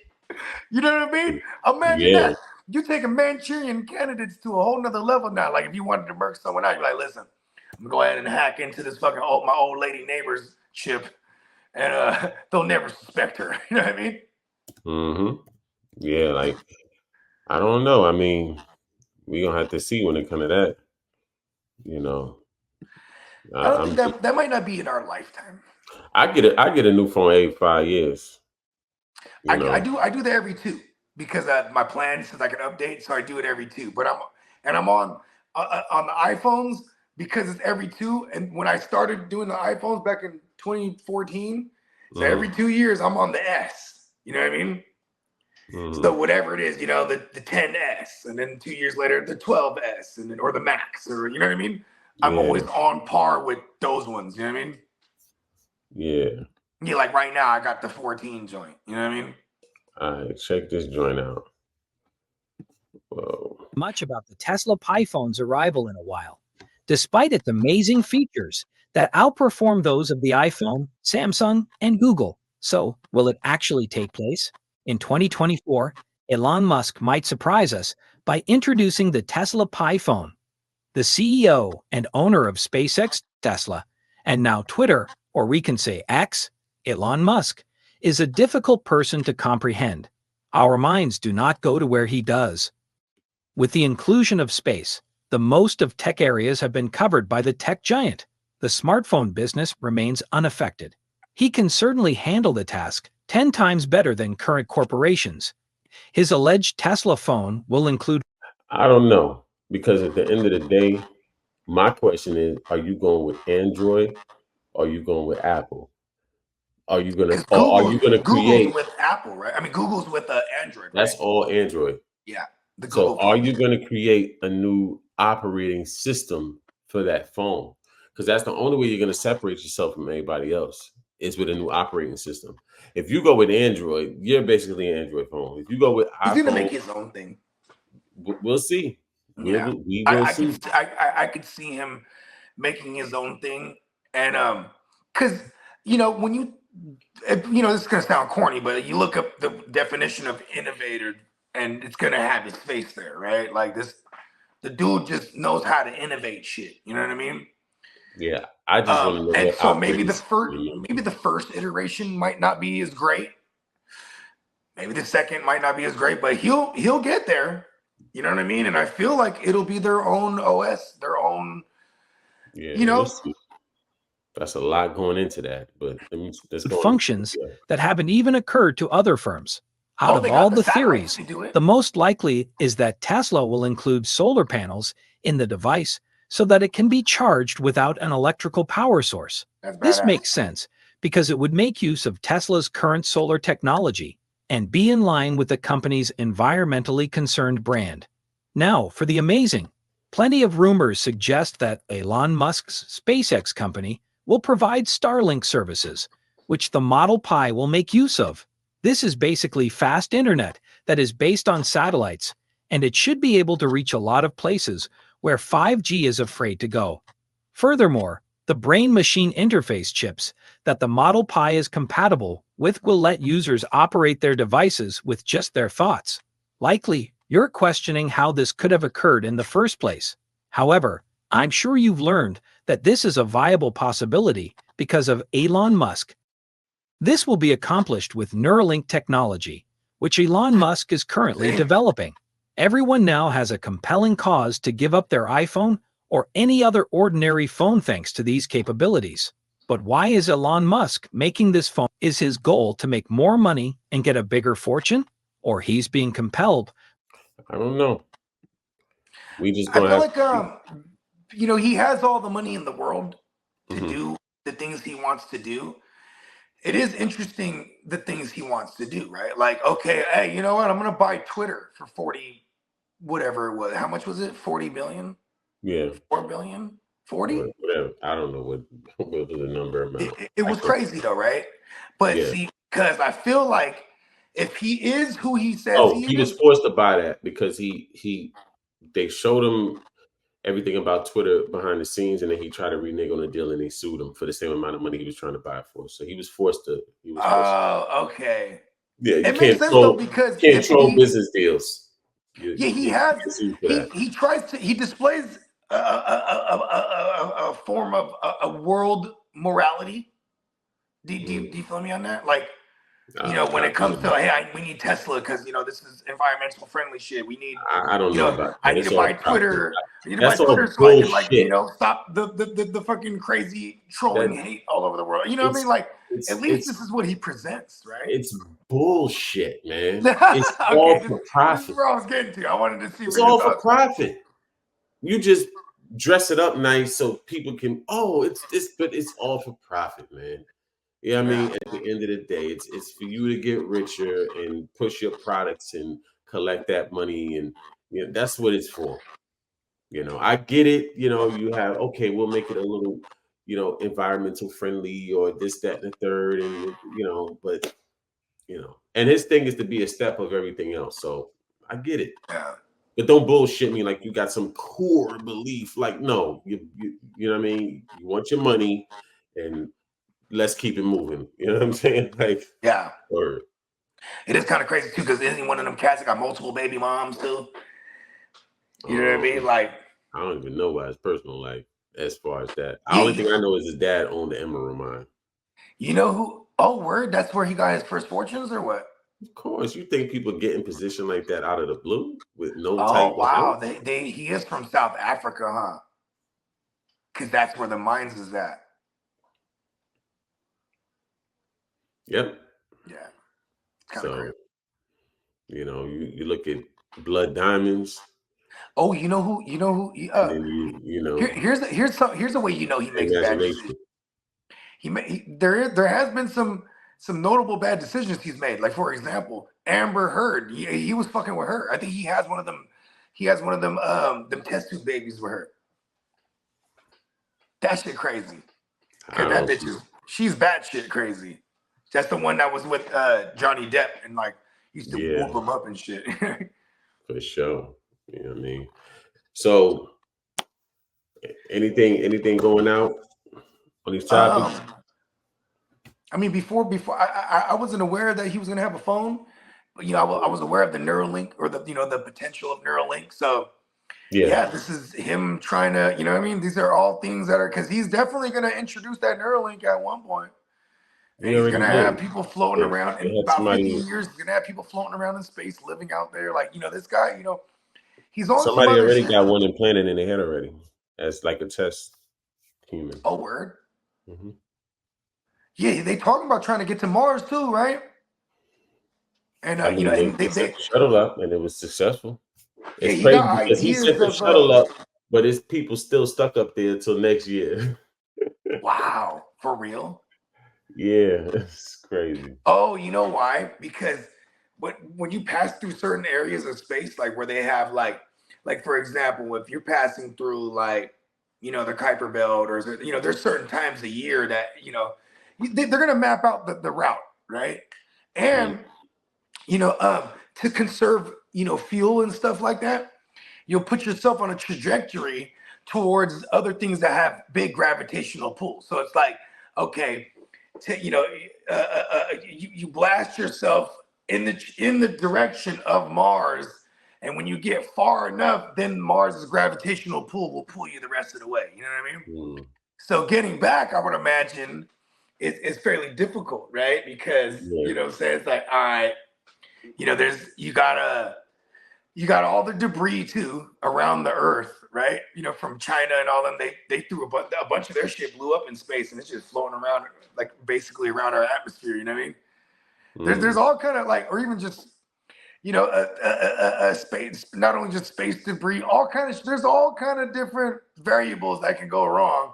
You know what I mean? Imagine that. You taking Manchurian candidates to a whole nother level now. Like if you wanted to murk someone out, you're like, listen, I'm gonna go ahead and hack into this fucking my old lady neighbor's chip, and they'll never suspect her. You know what I mean? Mm-hmm. Yeah, like I don't know. I mean, we're gonna have to see when it comes to that. I don't think that might not be in our lifetime. I get a new phone every 5 years. I do that every 2 because my plan says I can update, so I do it every 2. But I'm on the iPhones because it's every 2. And when I started doing the iPhones back in 2014, so every 2 years I'm on the S. You know what I mean? So whatever it is, the 10S, and then 2 years later the 12S, and then or the Max, or you know what I mean? I'm always on par with those ones. You know what I mean? Yeah. Yeah, like right now I got the 14 joint. You know what I mean? All right, check this joint out. Whoa. Much about the Tesla Pi phone's arrival in a while, despite its amazing features that outperform those of the iPhone, Samsung, and Google. So, will it actually take place? In 2024, Elon Musk might surprise us by introducing the Tesla Pi phone. The CEO and owner of SpaceX, Tesla, and now Twitter, or we can say X, Elon Musk, is a difficult person to comprehend. Our minds do not go to where he does. With the inclusion of space, the most of tech areas have been covered by the tech giant. The smartphone business remains unaffected. He can certainly handle the task 10 times better than current corporations. His alleged Tesla phone will include... I don't know, because at the end of the day, my question is, are you going with Android or are you going with Apple? Are you gonna create? Google's with Apple, right? I mean, Google's with Android. That's right? all Android. Yeah. The So Google are phone. you going to create a new operating system for that phone? Because that's the only way you're going to separate yourself from anybody else is with a new operating system. If you go with Android, you're basically an Android phone. If you go with He's gonna make iPhone, his own thing. we'll see. We Yeah, will see. I could see him making his own thing, and because when you this is gonna sound corny, but you look up the definition of innovator, and it's gonna have his face there, right? Like the dude just knows how to innovate shit. You know what I mean? Yeah, I just want to know And what so maybe operating the system. first iteration might not be as great. Maybe the second might not be as great, but he'll get there. You know what I mean? And I feel like it'll be their own OS, their own. Yeah, we'll see. That's a lot going into that, but let's go functions that haven't even occurred to other firms. Out of they all got the satellites theories, to do it. the most likely is that Tesla will include solar panels in the device so that it can be charged without an electrical power source. This badass. makes sense because it would make use of Tesla's current solar technology and be in line with the company's environmentally concerned brand. Now, for the amazing. Plenty of rumors suggest that Elon Musk's SpaceX company will provide Starlink services, which the Model Pi will make use of. This is basically fast internet that is based on satellites, and it should be able to reach a lot of places where 5G is afraid to go. Furthermore, the brain-machine interface chips that the Model Pi is compatible with will let users operate their devices with just their thoughts. Likely, you're questioning how this could have occurred in the first place. However, I'm sure you've learned that this is a viable possibility because of Elon Musk. This will be accomplished with Neuralink technology, which Elon Musk is currently developing. Everyone now has a compelling cause to give up their iPhone or any other ordinary phone thanks to these capabilities. But why is Elon Musk making this phone? Is his goal to make more money and get a bigger fortune? Or he's being compelled? I don't know. We just I gonna feel have like he has all the money in the world to Mhm. do the things he wants to do. It is interesting the things he wants to do, right? Like, okay, hey, you know what? I'm gonna buy Twitter for 40, whatever it was. How much was it? 40 billion? Yeah. 4 billion? 40? Whatever. I don't know what was the number amount. It was crazy though, right? But Yeah. see, because I feel like if he is who he says Oh, he he was is, forced to buy that because they showed him everything about Twitter behind the scenes, and then he tried to renege on the deal, and they sued him for the same amount of money he was trying to buy it for. So he was forced to. oh, okay. Yeah, you It makes can't sense troll. though because Can't if troll he, business deals. yeah, he You has. get sued for that. He tries to. He displays a form of a world morality. Do you feel me on that? Like, when it comes to we need Tesla because this is environmental friendly shit. We need. I don't know about that. I need It's to all buy Twitter. I need to buy That's all Twitter so I can bullshit. stop the fucking crazy trolling hate all over the world. You know what I It's- mean? Like, it's- at least it's- this is what he presents, right? It's bullshit, man. It's all Okay, for this is profit. where I was getting to. I wanted to see It's what your all for thoughts. profit. You just dress it up nice so people can. Oh, it's this, but it's all for profit, man. Yeah, I mean, at the end of the day, it's for you to get richer and push your products and collect that money, and that's what it's for. I get it. You have we'll make it a little, environmental friendly or this, that, and the third, and but and his thing is to be a step of everything else. So I get it. Yeah. But don't bullshit me like you got some core belief. Like, no, you know what I mean? You want your money and let's keep it moving. You know what I'm saying? Like, Yeah. or it is kind of crazy too, because isn't one of them cats that got multiple baby moms too? You know what I mean? Like, I don't even know about his personal life as far as that. The Yeah, only thing I know is his dad owned the Emerald Mine. you know who? Oh, word! That's where he got his first fortunes, or what? Of course, you think people get in position like that out of the blue with no Oh type of wow, help? he is from South Africa, huh? Because that's where the mines is at. Yep. Yeah. Kind of So, crazy. you look at Blood Diamonds. Oh, you know who? And then you know. Here's a way he makes bad decisions. There has been some notable bad decisions he's made. Like, for example, Amber Heard. He was fucking with her. I think he has one of them he has one of them test tube babies with her. That shit crazy. Cause that bitch she's batshit crazy. That's the one that was with Johnny Depp and like used to whoop him up and shit. For sure. You know what I mean? So anything going out on these topics? I mean, before I wasn't aware that he was gonna have a phone, but I was aware of the Neuralink or the the potential of Neuralink. So yeah, this is him trying to, what I mean? These are all things that are because he's definitely gonna introduce that Neuralink at one point. And he's gonna have people floating around in about 50 years. He's gonna have people floating around in space, living out there. Like, this guy, he's on somebody some other already shit. got one implanted in their head already. As like a test human. Oh, word. Yeah, they talking about trying to get to Mars too, right? And I mean, and they set the shuttle up and it was successful. It's he crazy got because he ideas set the of, shuttle up, but it's people still stuck up there until next year. Wow, for real? Yeah, it's crazy. Oh, you know why? Because when you pass through certain areas of space, like where they have like for example, if you're passing through like the Kuiper Belt, or there's certain times a year that they're gonna map out the route, right? And to conserve fuel and stuff like that, you'll put yourself on a trajectory towards other things that have big gravitational pull. So it's like, okay, you blast yourself in the direction of Mars, and when you get far enough, then Mars's gravitational pull will pull you the rest of the way. You know what I mean? So getting back, I would imagine, is fairly difficult, right? Because what I'm saying, it's like, all right, you got all the debris too around the Earth, right? From China and all them. They threw a bunch of their shit blew up in space, and it's just floating around, like basically around our atmosphere. You know what I mean? There's all kind of like, or even just a space, not only just space debris, there's all kind of different variables that can go wrong.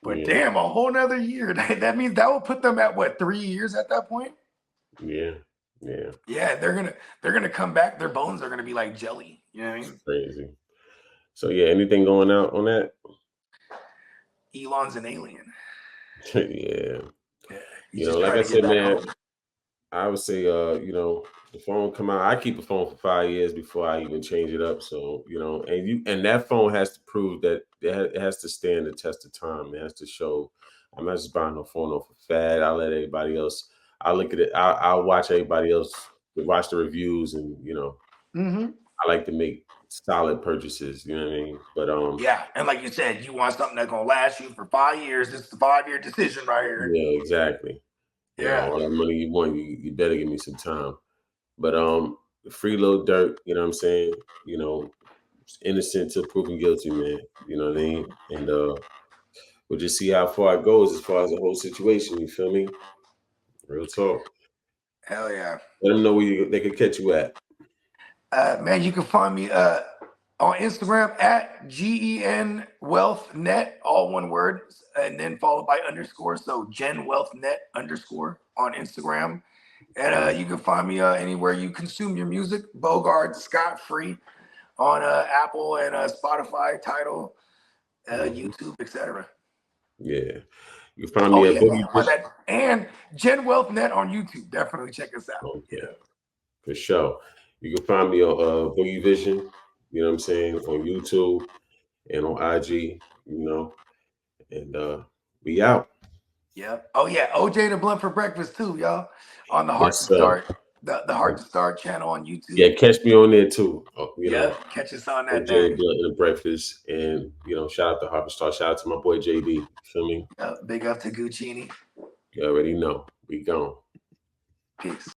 But damn, a whole nother year. That means that will put them at what, 3 years at that point? Yeah. Yeah, they're gonna come back. Their bones are gonna be like jelly. You know what I mean? Crazy. So yeah, anything going out on that? Elon's an alien. Yeah. Like I said, man, I would say, the phone come out. I keep a phone for 5 years before I even change it up. So, and that phone has to prove that it has to stand the test of time. It has to show. I'm not just buying no phone off a fad. I'll let everybody else. I look at it. I'll watch everybody else watch the reviews, and I like to make solid purchases. You know what I mean? But yeah, and like you said, you want something that's gonna last you for 5 years. This is a 5-year decision right here. Yeah, exactly. Yeah, all that money you want, you better give me some time. But free Lil Durk, you know what I'm saying? It's innocent to proven guilty, man. You know what I mean? And we'll just see how far it goes as far as the whole situation. You feel me? Real talk. Hell yeah. Let them know where they could catch you at. Man, you can find me on Instagram at GEN Wealth Net, all one word, and then followed by underscore. So Gen Wealth Net _ on Instagram. And you can find me anywhere you consume your music, Bogard Scott Free, on Apple and Spotify, Tidal, YouTube, etc. Yeah. You can find me at Boogie and Gen Wealth Net on YouTube. Definitely check us out. Okay. Yeah. For sure. You can find me on Boogie Vision, you know what I'm saying, on YouTube and on IG, and we out. Yep. Oh yeah, OJ the Blunt for breakfast too, y'all. On the Heart to Start, the Heart to Start channel on YouTube. Yeah, catch me on there too. Catch us on that. OJ Blunt and the breakfast, and shout out to Heart to Start. Shout out to my boy JD. Feel me? Big up to Guccini. You already know. We gone. Peace.